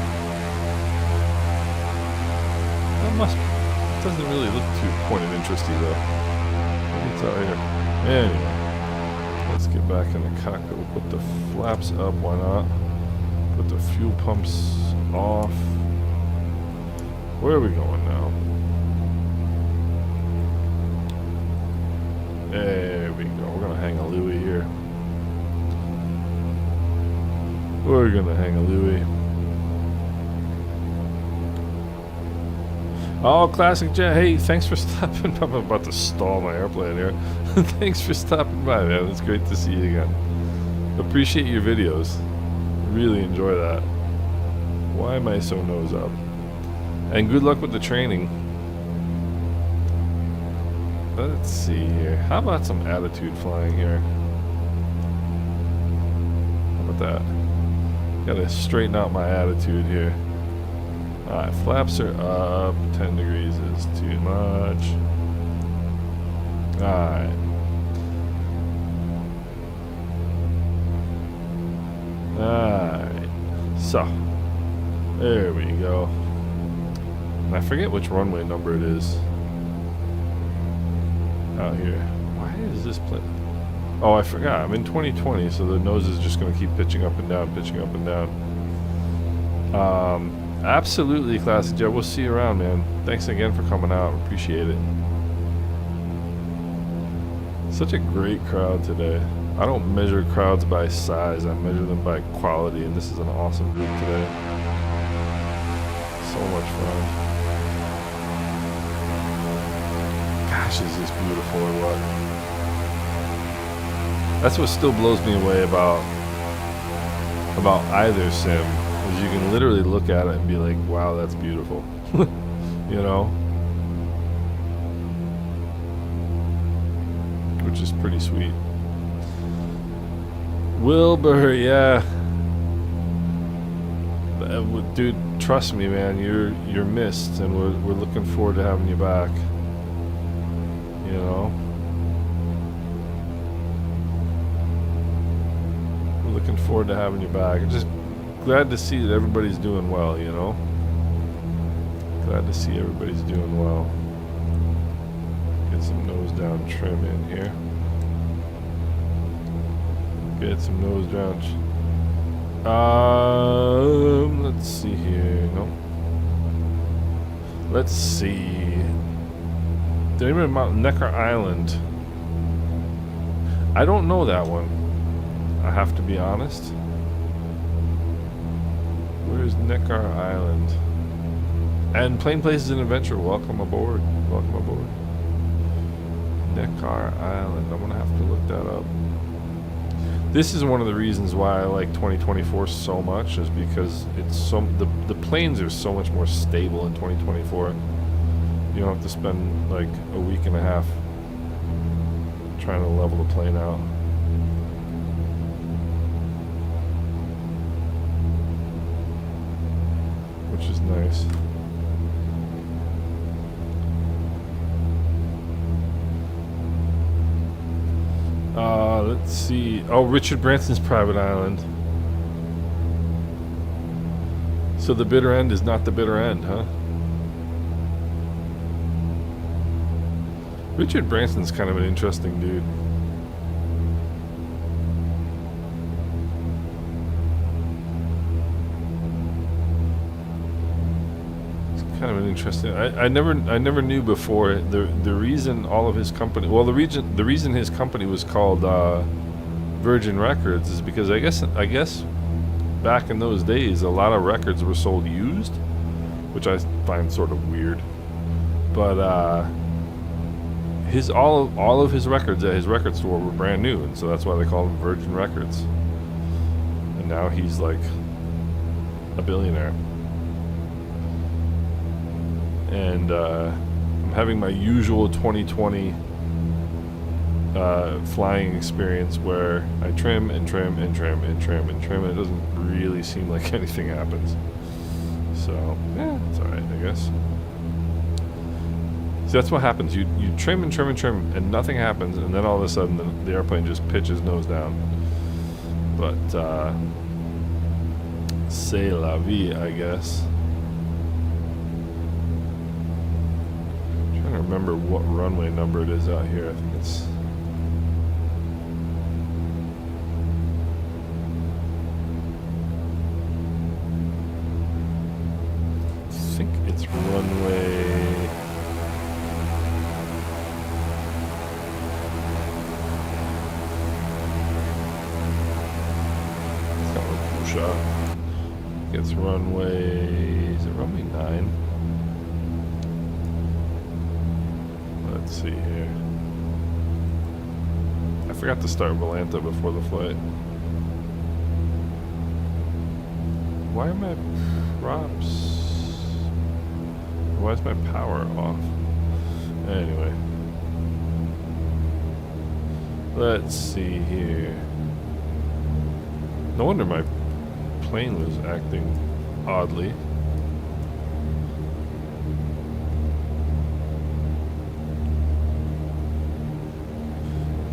That must. Doesn't really look too point of interesty though. It's out here. Anyway, let's get back in the cockpit. We'll put the flaps up. Why not? Put the fuel pumps off. Where are we going now? There we go. We're gonna hang a Louie here. We're gonna hang a Louie. Oh, Classic Jet. Hey, thanks for stopping. I'm about to stall my airplane here. Thanks for stopping by, man. It's great to see you again. Appreciate your videos. Really enjoy that. Why am I so nose up? And good luck with the training. Let's see here. How about some attitude flying here? How about that? Gotta straighten out my attitude here. Alright, flaps are up. 10 degrees is too much. Alright. Alright. So, there we go. And I forget which runway number it is. Out here. Why is this plane? Oh, I forgot. I'm in 2020, so the nose is just going to keep pitching up and down, pitching up and down. Absolutely, Classic Jet. We'll see you around, man. Thanks again for coming out. Appreciate it. Such a great crowd today. I don't measure crowds by size. I measure them by quality, and this is an awesome group today. So much fun. Gosh, is this beautiful or what? That's what still blows me away about either sim, is you can literally look at it and be like, wow, that's beautiful. You know? Which is pretty sweet. Wilbur, yeah. Dude, trust me, man, you're missed, and we're looking forward to having you back. You know? We're looking forward to having you back. Just glad to see that everybody's doing well, you know? Glad to see everybody's doing well. Get some nose down trim in here. Get some nose down. Let's see here. No. Let's see. The name of Mount Necker Island. I don't know that one. I have to be honest. Where's Necker Island? And Plain Places and Adventure. Welcome aboard. Welcome aboard. Necker Island. I'm gonna have to look that up. This is one of the reasons why I like 2024 so much, is because it's so the planes are so much more stable in 2024. You don't have to spend like a week and a half trying to level the plane out. Which is nice. Let's see. Oh, Richard Branson's private island. So the bitter end is not the bitter end, huh? Richard Branson's kind of an interesting dude. Kind of an interesting. I never knew before the reason all of his company. Well, the reason his company was called Virgin Records is because I guess back in those days a lot of records were sold used, which I find sort of weird. But all of his records at his record store were brand new, and so that's why they call him Virgin Records. And now he's like a billionaire. And I'm having my usual 2020 flying experience where I trim and trim and trim and trim and trim, and it doesn't really seem like anything happens. So, yeah, it's alright, I guess. See, that's what happens. You trim and trim and trim, and nothing happens, and then all of a sudden the airplane just pitches nose down. But, c'est la vie, I guess. I'm trying to remember what runway number it is out here. I think it's... it's runway... It's not a cool shot. It's runway... Is it runway 9? Let's see here. I forgot to start Volanta before the flight. Why are my props... Why is my power off? Anyway. Let's see here. No wonder my plane was acting oddly.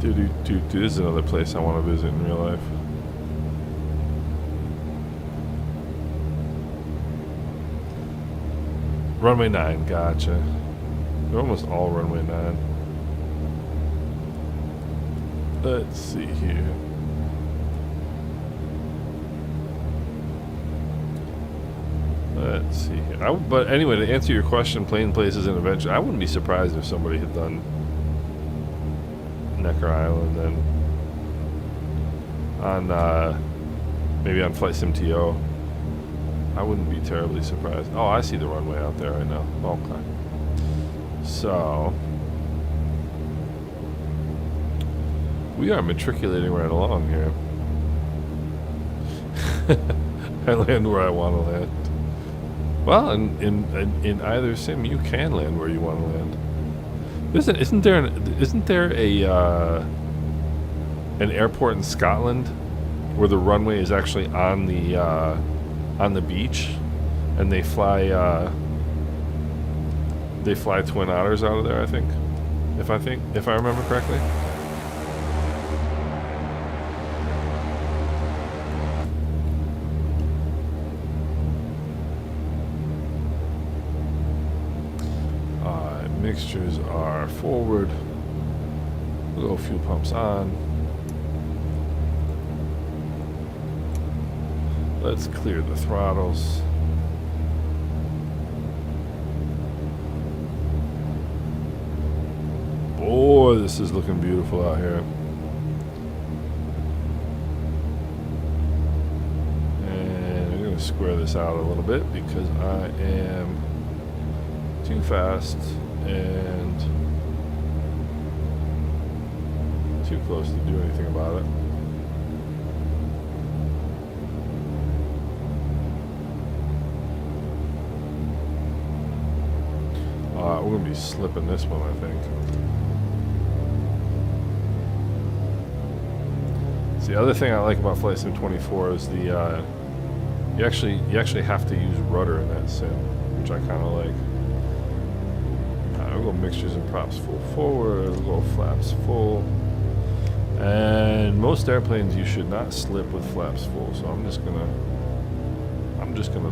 Dude, this is another place I want to visit in real life. Runway 9, gotcha. They're almost all runway 9. Let's see here. Let's see here. But anyway, to answer your question, plane places and adventure, I wouldn't be surprised if somebody had done Necker Island and on maybe on Flight Sim TO. I wouldn't be terribly surprised. Oh, I see the runway out there right now. Okay. So we are matriculating right along here. I land where I want to land. Well, in either sim, you can land where you want to land. Isn't there an airport in Scotland where the runway is actually on the beach, and they fly Twin Otters out of there? I think, if I remember correctly. Mixtures are forward. We'll go fuel pumps on. Let's clear the throttles. Boy, this is looking beautiful out here. And I'm going to square this out a little bit because I am too fast and too close to do anything about it. We're going to be slipping this one, I think. So the other thing I like about Flight Sim 24 is the you actually have to use rudder in that sim, which I kind of like. We'll go mixtures and props full forward. We'll go flaps full. And most airplanes you should not slip with flaps full, so I'm just gonna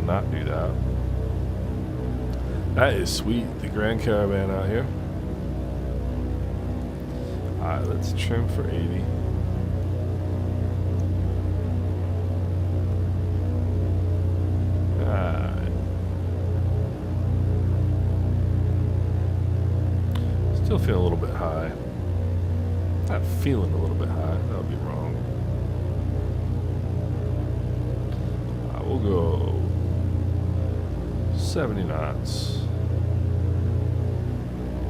not do that. That is sweet, the Grand Caravan out here. Alright, let's trim for 80. Alright. Still feeling a little bit high. Not feeling a little bit high, that would be wrong. We'll go 70 knots.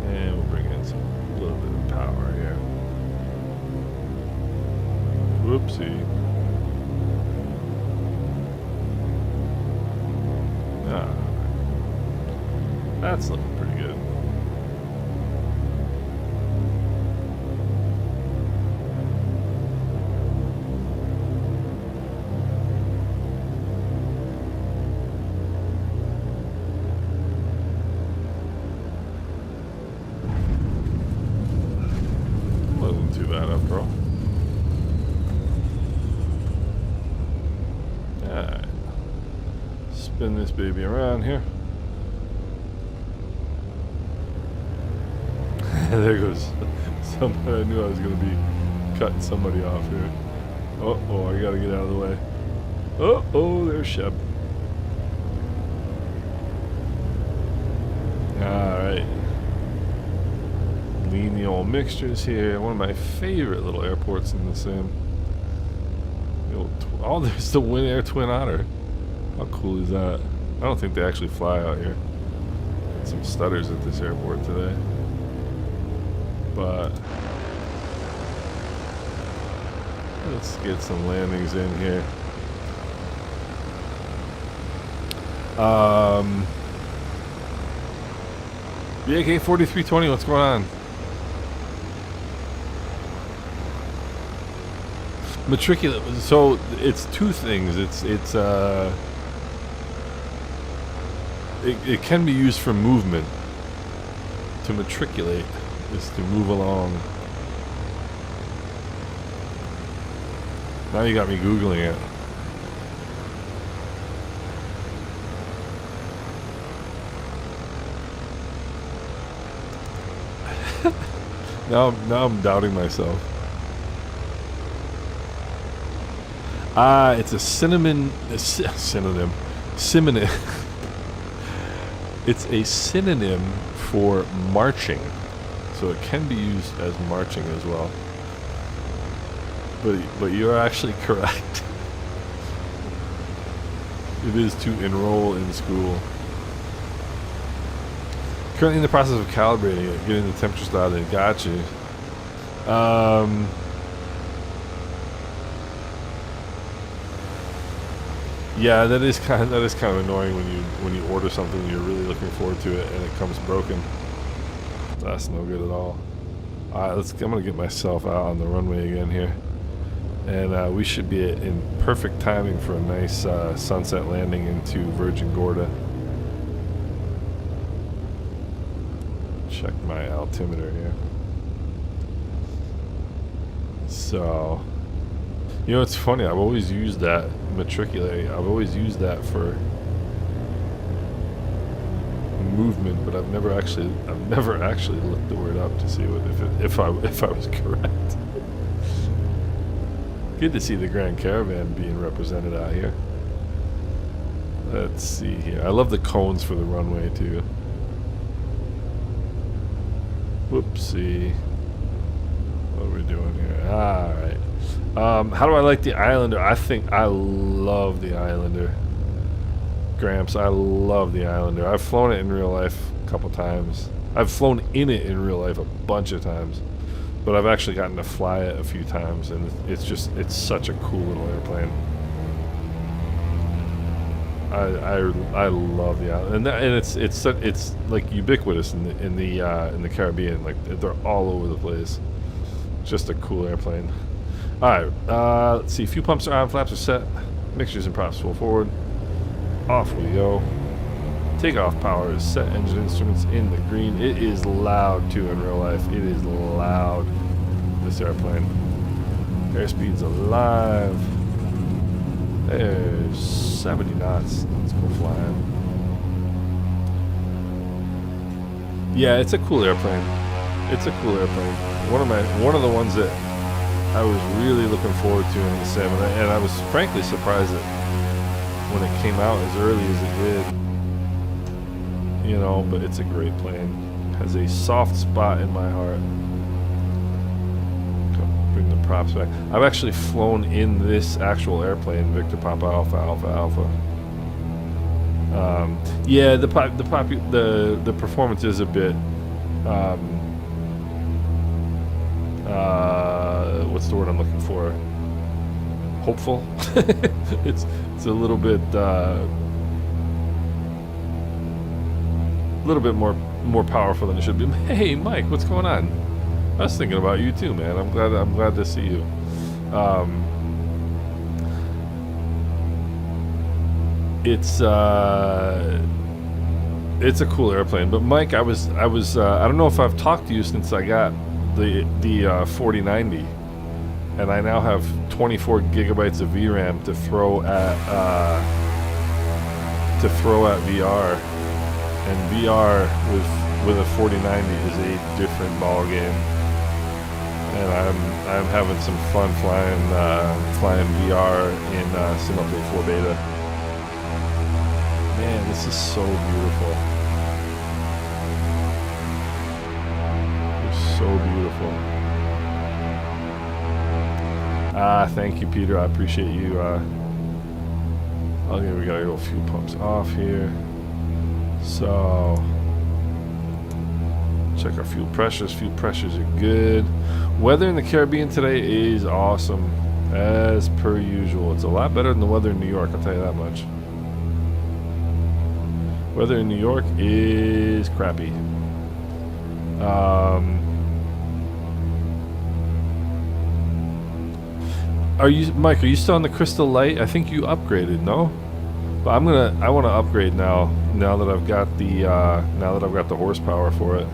And we'll bring in a little bit of Whoopsie. Ah, that's looking pretty good. Wasn't too bad after all. Alright. Spin this baby around here. There goes somebody. I knew I was going to be cutting somebody off here. Oh, I got to get out of the way. Oh, there's Shep. Alright. Lean the old mixtures here. One of my favorite little airports in the sim. Oh, there's the Win Air Twin Otter. How cool is that? I don't think they actually fly out here. Got some stutters at this airport today. But let's get some landings in here. BAK 4320, what's going on? Matriculate. So it's two things. It can be used for movement. To matriculate is to move along. Now you got me Googling it. Now I'm doubting myself. It's a synonym. It's a synonym for marching, so it can be used as marching as well. But you're actually correct. It is to enroll in school. Currently in the process of calibrating it, getting the temperatures dialed in. Gotcha. Yeah, that is kind of annoying when you order something and you're really looking forward to it and it comes broken. That's no good at all. All right, I'm gonna get myself out on the runway again here, and we should be in perfect timing for a nice sunset landing into Virgin Gorda. Check my altimeter here. So, you know, it's funny. I've always used that matriculate. I've always used that for movement, but I've never actually looked the word up to see if I was correct. Good to see the Grand Caravan being represented out here. Let's see here. I love the cones for the runway too. Whoopsie. What are we doing here? Alright. How do I like the Islander? I think I love the Islander. Gramps, I love the Islander. I've flown it in real life a couple times. I've flown in it in real life a bunch of times. But I've actually gotten to fly it a few times, and it's such a cool little airplane. I love the Islander, and it's like ubiquitous in the Caribbean. Like they're all over the place. Just a cool airplane. All right, let's see. Fuel pumps are on, flaps are set, mixtures and props full forward. Off we go. Takeoff power is set. Engine instruments in the green. It is loud too in real life. It is loud. This airplane. Airspeed's alive. There's 70 knots. Let's go flying. Yeah, it's a cool airplane. It's a cool airplane. One of the ones that I was really looking forward to in the sim, and I was frankly surprised that when it came out as early as it did. You know, but it's a great plane. Has a soft spot in my heart. Bring the props back. I've actually flown in this actual airplane, Victor Papa Alpha Alpha Alpha. Yeah, the performance is a bit. What's the word I'm looking for? hopeful. it's a little bit more powerful than it should be. Hey, Mike, what's going on? I was thinking about you too, man. I'm glad to see you. It's a cool airplane. But Mike, I don't know if I've talked to you since I got the 4090, and I now have 24 gigabytes of VRAM to throw at VR. And VR with a 4090 is a different ball game, and I'm having some fun flying VR in Sim Update 4 beta. Man, this is so beautiful. It's so beautiful. Thank you, Peter. I appreciate you. Okay, we gotta go a few pumps off here. So, check our fuel pressures. Fuel pressures are good. Weather in the Caribbean today is awesome, as per usual. It's a lot better than the weather in New York, I'll tell you that much. Weather in New York is crappy. Mike, are you still on the Crystal Light? I think you upgraded, no? But I want to upgrade now that I've got the horsepower for it.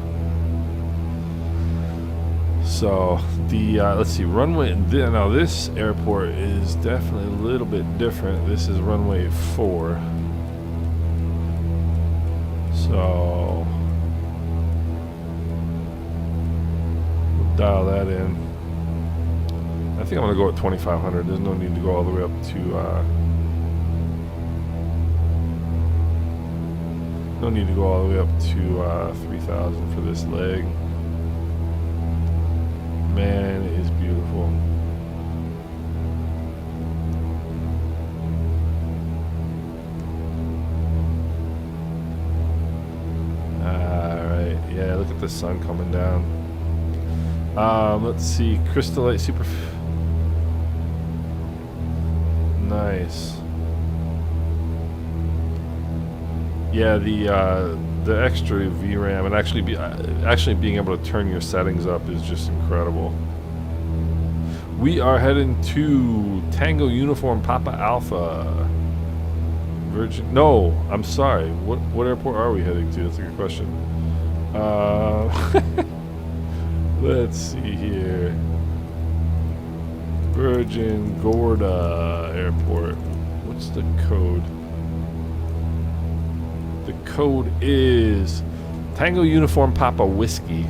So let's see, runway. Now this airport is definitely a little bit different. This is runway 4. So we'll dial that in. I think I'm gonna go at 2,500. There's no need to go all the way up to. No need to go all the way up to 3,000 for this leg. Man, it is beautiful. Alright, yeah, look at the sun coming down. Let's see, Crystal Light Super. Nice. Yeah, the extra VRAM and actually being able to turn your settings up is just incredible. We are heading to Tango Uniform Papa Alpha. Virgin. No, I'm sorry. What airport are we heading to? That's a good question. Let's see here. Virgin Gorda Airport. What's the code? The code is Tango Uniform Papa Whiskey.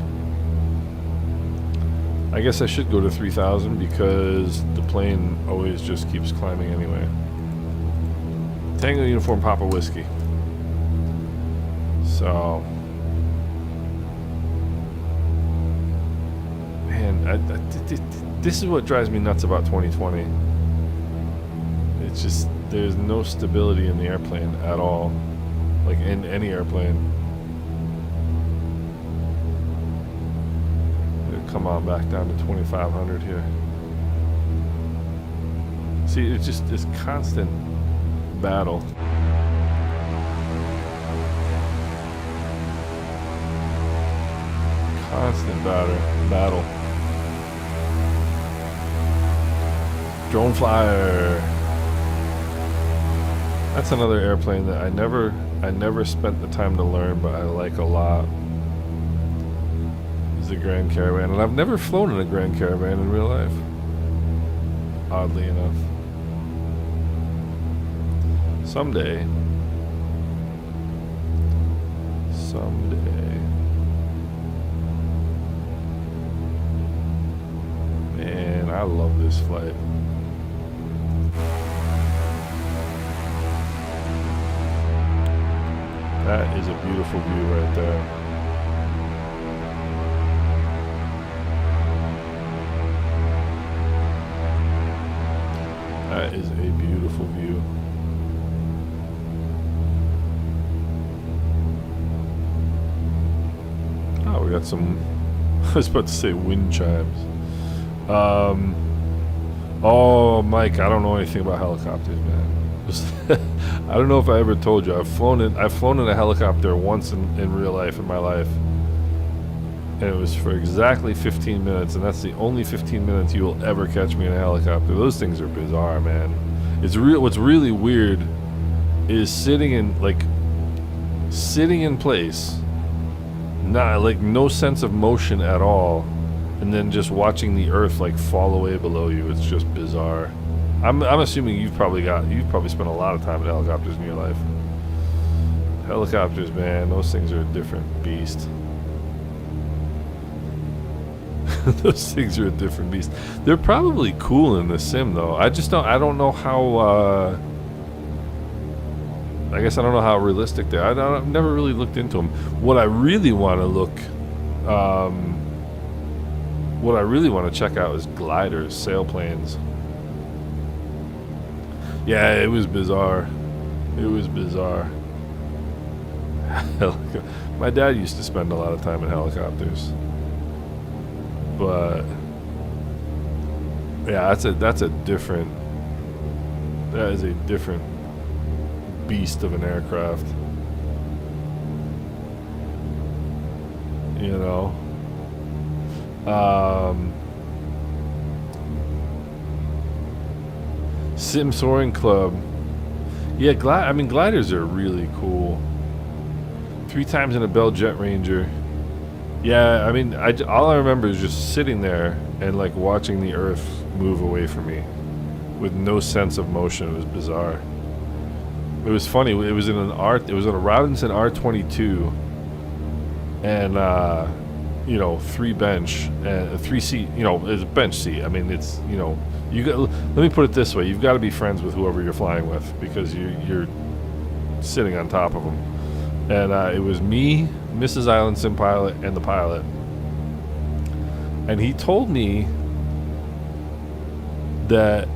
I guess I should go to 3,000 because the plane always just keeps climbing anyway. Tango Uniform Papa Whiskey. So, man, this is what drives me nuts about 2020. It's just, there's no stability in the airplane at all. Like in any airplane. It'll come on back down to 2,500 here. See, it's just this constant battle. Constant battle. Drone flyer. That's another airplane that I never spent the time to learn, but I like a lot. Is the Grand Caravan, and I've never flown in a Grand Caravan in real life. Oddly enough. Someday. Man, I love this flight. That is a beautiful view right there. That is a beautiful view. Oh, we got some, I was about to say wind chimes. Oh, Mike, I don't know anything about helicopters, man. I don't know if I ever told you. I've flown in a helicopter once in real life in my life. And it was for exactly 15 minutes, and that's the only 15 minutes you will ever catch me in a helicopter. Those things are bizarre, man. What's really weird is sitting in place, no sense of motion at all, and then just watching the earth like fall away below you. It's just bizarre. I'm assuming you've probably spent a lot of time in helicopters in your life. Helicopters, man, those things are a different beast. Those things are a different beast. They're probably cool in the sim, though. I don't know how. I guess I don't know how realistic they are. I've never really looked into them. What I really want to check out is gliders, sailplanes. Yeah, it was bizarre. It was bizarre. My dad used to spend a lot of time in helicopters. But yeah, that is a different beast of an aircraft. You know. Sim Soaring Club. Yeah, gliders are really cool. 3 times in a Bell Jet Ranger. Yeah, I mean, all I remember is just sitting there and like watching the earth move away from me with no sense of motion. It was bizarre. It was funny. It was in a Robinson R22, and 3 bench and 3 seat. You know, it's a bench seat. I mean, it's let me put it this way: you've got to be friends with whoever you're flying with because you're sitting on top of them. And it was me, Mrs. Island Sim pilot, and the pilot. And he told me that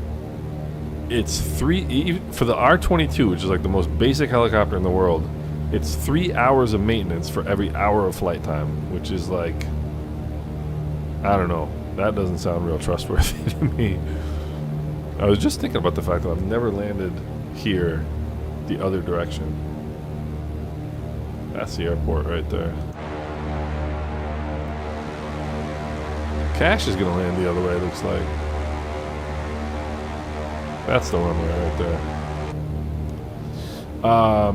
it's for the R22, which is like the most basic helicopter in the world, it's 3 hours of maintenance for every hour of flight time, which is like, I don't know. That doesn't sound real trustworthy to me. I was just thinking about the fact that I've never landed here the other direction. That's the airport right there. Cash is going to land the other way, it looks like. That's the runway right there.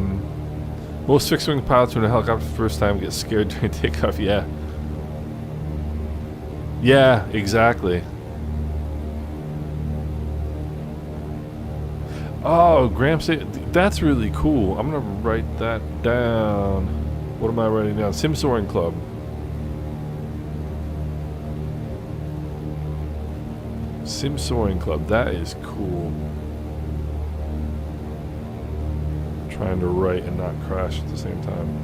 Most fixed-wing pilots when a helicopter for the first time get scared during takeoff. Yeah. Yeah, exactly. Oh, Graham said that's really cool. I'm gonna write that down. What am I writing down? Sim Soaring Club. Sim Soaring Club. That is cool. Trying to write and not crash at the same time.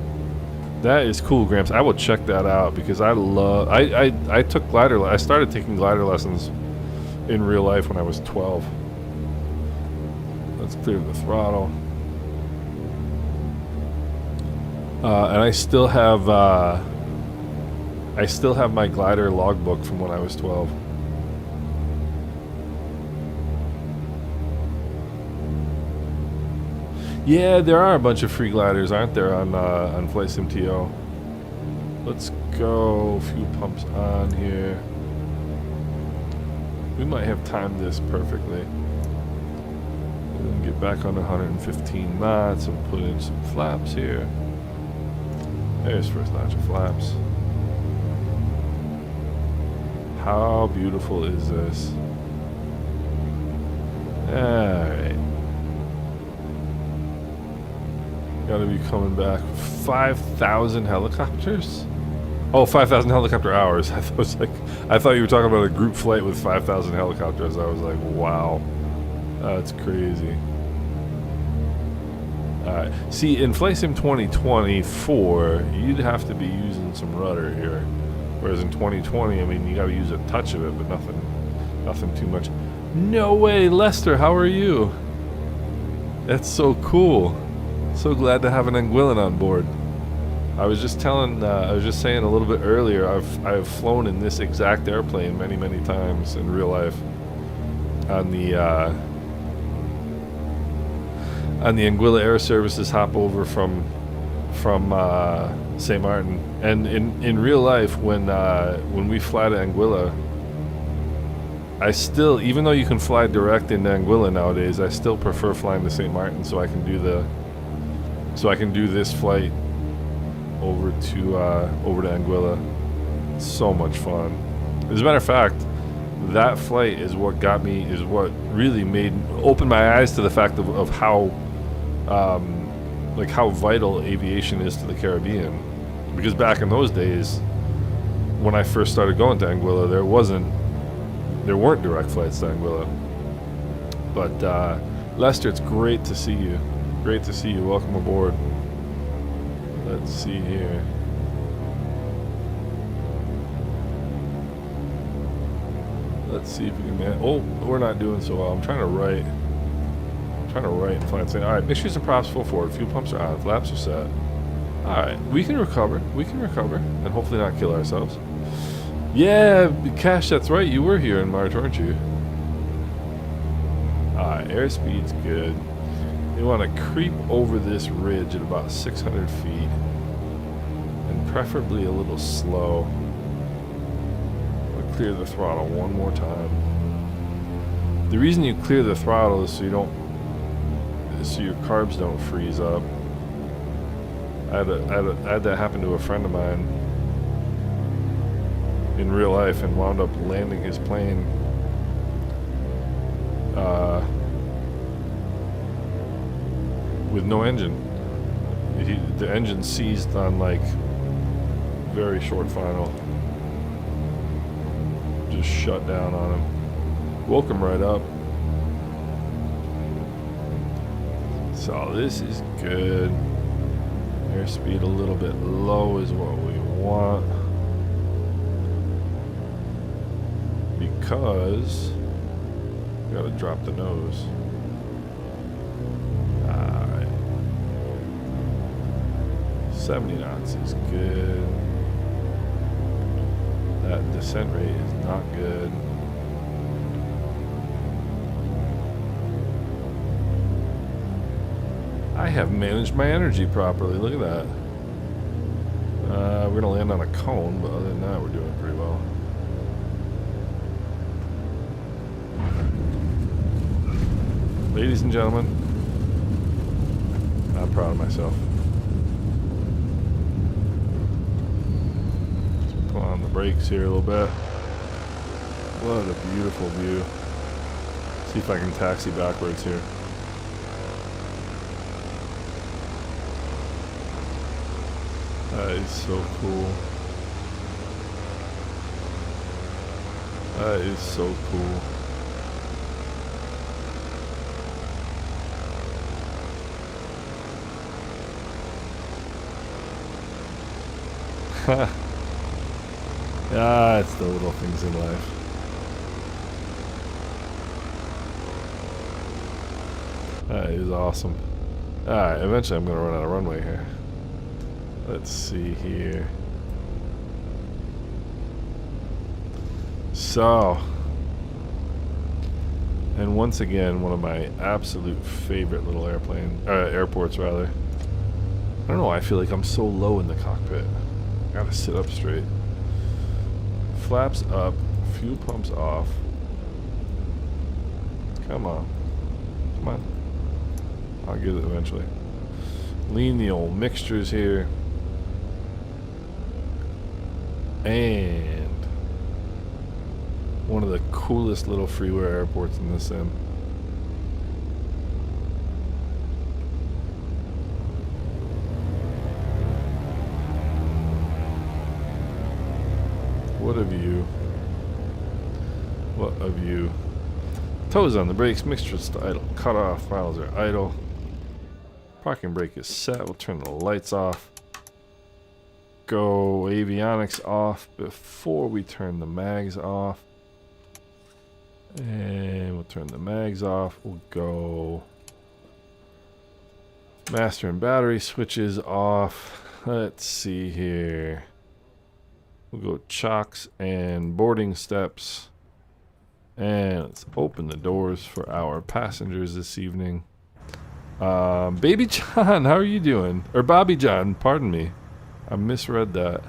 That is cool, Gramps. I will check that out because I love. I took glider. I started taking glider lessons in real life when I was 12. Let's clear the throttle. And I still have my glider logbook from when I was 12. Yeah, there are a bunch of free gliders, aren't there, on FlightSim.to? Let's go. A few pumps on here. We might have timed this perfectly. Get back on 115 knots and put in some flaps here. There's first notch of flaps. How beautiful is this? Alright. Gotta be coming back. 5,000 helicopters? Oh, 5,000 helicopter hours. I thought you were talking about a group flight with 5,000 helicopters. I was like, wow. That's crazy. Alright. See, in FlightSim 2024, you'd have to be using some rudder here. Whereas in 2020, I mean, you gotta use a touch of it, but nothing too much. No way, Lester, how are you? That's so cool. So glad to have an Anguillan on board. I was just saying a little bit earlier, I've flown in this exact airplane many times in real life. on the Anguilla Air Services hop over from St. Martin. And in real life, when we fly to Anguilla, I still, even though you can fly direct into Anguilla nowadays, I still prefer flying to St. Martin so I can do this flight over to Anguilla. It's so much fun. As a matter of fact, that flight is what really opened my eyes to the fact of how how vital aviation is to the Caribbean. Because back in those days, when I first started going to Anguilla, there weren't direct flights to Anguilla. But Lester, it's great to see you. Great to see you. Welcome aboard. Let's see here. Let's see if we can oh, we're not doing so well. I'm trying to write and find something. Alright, mixtures and props full forward. Fuel pumps are on. Flaps are set. Alright, we can recover. And hopefully not kill ourselves. Yeah, Cash, that's right. You were here in March, weren't you? Alright, airspeed's good. You want to creep over this ridge at about 600 feet. And preferably a little slow. We'll clear the throttle one more time. The reason you clear the throttle is so your carbs don't freeze up. I had that happen to a friend of mine in real life and wound up landing his plane with no engine. The engine seized on like very short final. Just shut down on him. Woke him right up. So this is good. Airspeed a little bit low is what we want. Because we gotta drop the nose. Alright. 70 knots is good. That descent rate is not good. I have managed my energy properly. Look at that. We're gonna land on a cone, but other than that, we're doing pretty well. Ladies and gentlemen, I'm proud of myself. Just put on the brakes here a little bit. What a beautiful view. See if I can taxi backwards here. That is so cool. That is so cool. Ah, it's the little things in life. That is awesome. Alright, eventually I'm gonna run out of runway here. Let's see here. So, and once again, one of my absolute favorite little airports rather. I don't know why I feel like I'm so low in the cockpit. I gotta sit up straight. Flaps up, fuel pumps off. Come on. Come on. I'll get it eventually. Lean the old mixtures here. And one of the coolest little Freeware airports in the sim. What a view. What a view. Toes on the brakes, mixtures to idle. Cut off, miles are idle. Parking brake is set. We'll turn the lights off. Go avionics off before we turn the mags off. And we'll turn the mags off. We'll go master and battery switches off. Let's see here. We'll go chocks and boarding steps. And let's open the doors for our passengers this evening. Baby John, how are you doing? Or Bobby John, pardon me. I misread that.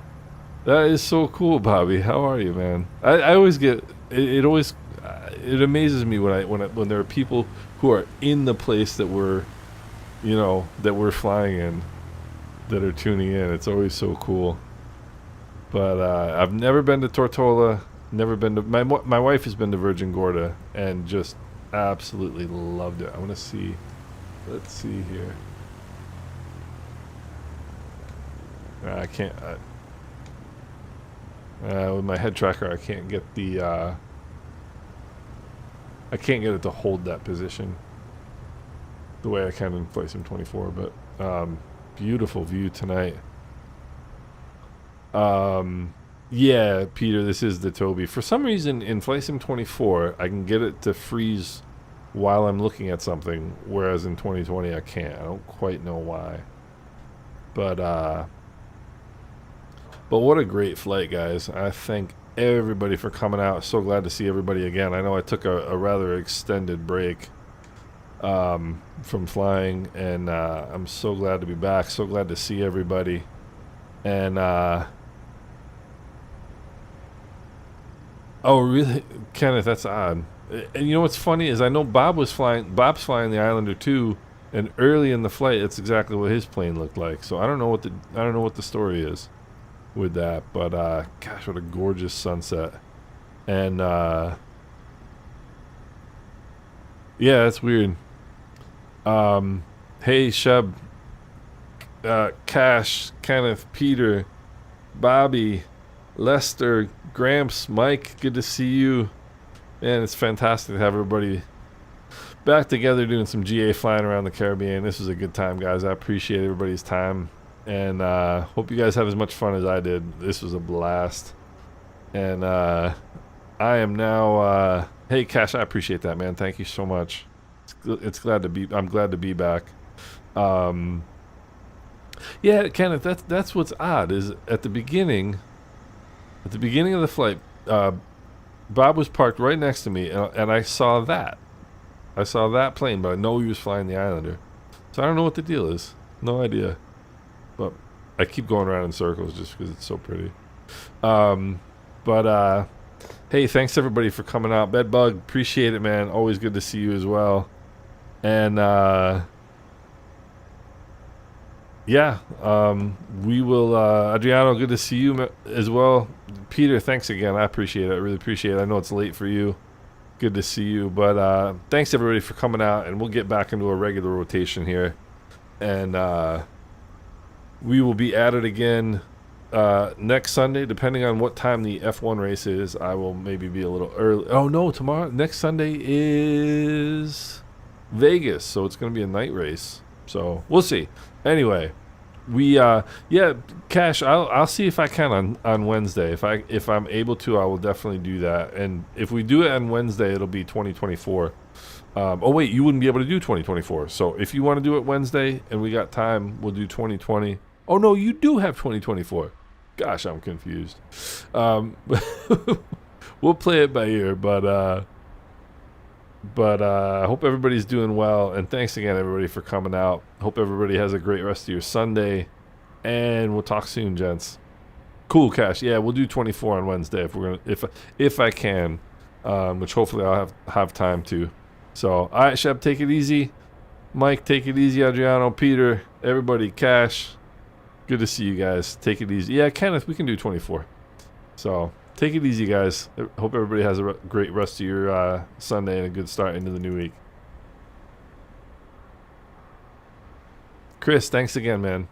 That is so cool, Bobby. How are you, man? I always get it always it amazes me when there are people who are in the place that we're flying in that are tuning in. It's always so cool. But I've never been to Tortola. Never been to my wife has been to Virgin Gorda and just absolutely loved it. I want to see. Let's see here. I can't. With my head tracker, I can't get the. I can't get it to hold that position the way I can in Flight Sim 24. But beautiful view tonight. Yeah, Peter, this is the Toby. For some reason, in Flight Sim 24, I can get it to freeze while I'm looking at something, whereas in 2020 I can't. I don't quite know why. But what a great flight, guys. I thank everybody for coming out. So glad to see everybody again. I know I took a rather extended break from flying, and I'm so glad to be back. So glad to see everybody. And oh, really, Kenneth? That's odd. And you know what's funny is I know Bob's flying the Islander too, and early in the flight, it's exactly what his plane looked like. So I don't know what the story is with that, but gosh, what a gorgeous sunset. And yeah, that's weird. Hey, Sheb, Cash, Kenneth, Peter, Bobby, Lester, Gramps, Mike, good to see you. Man, it's fantastic to have everybody back together doing some GA flying around the Caribbean. This was a good time, guys. I appreciate everybody's time, and hope you guys have as much fun as I did. This was a blast. And I am now hey, Cash, I appreciate that, man. Thank you so much. I'm glad to be back. Yeah, Kenneth, that's what's odd is at the beginning of the flight, Bob was parked right next to me, and I saw that. I saw that plane, but I know he was flying the Islander. So I don't know what the deal is. No idea. But I keep going around in circles just because it's so pretty. Hey, thanks everybody for coming out. Bedbug, appreciate it, man. Always good to see you as well. And yeah, we will. Adriano, good to see you as well. Peter, thanks again. I appreciate it. I really appreciate it. I know it's late for you. Good to see you. But thanks everybody for coming out, and we'll get back into a regular rotation here. And we will be at it again next Sunday, depending on what time the F1 race is. I will maybe be a little early. Oh no, tomorrow. Next Sunday is Vegas, so it's going to be a night race. So we'll see. Anyway, we yeah, Cash, I'll see if I can on Wednesday. If I'm able to, I will definitely do that. And if we do it on Wednesday, it'll be 2024. Oh wait, you wouldn't be able to do 2024. So if you want to do it Wednesday and we got time, we'll do 2020. Oh no, you do have 2024. Gosh, I'm confused. We'll play it by ear, but I hope everybody's doing well, and thanks again everybody for coming out. Hope everybody has a great rest of your Sunday, and we'll talk soon, gents. Cool, Cash. Yeah, we'll do 24 on Wednesday if I can, which hopefully I'll have time to. So, all right, Shep, take it easy. Mike, take it easy. Adriano, Peter, everybody, Cash. Good to see you guys. Take it easy. Yeah, Kenneth, we can do 24. So. Take it easy, guys. Hope everybody has a great rest of your Sunday and a good start into the new week. Chris, thanks again, man.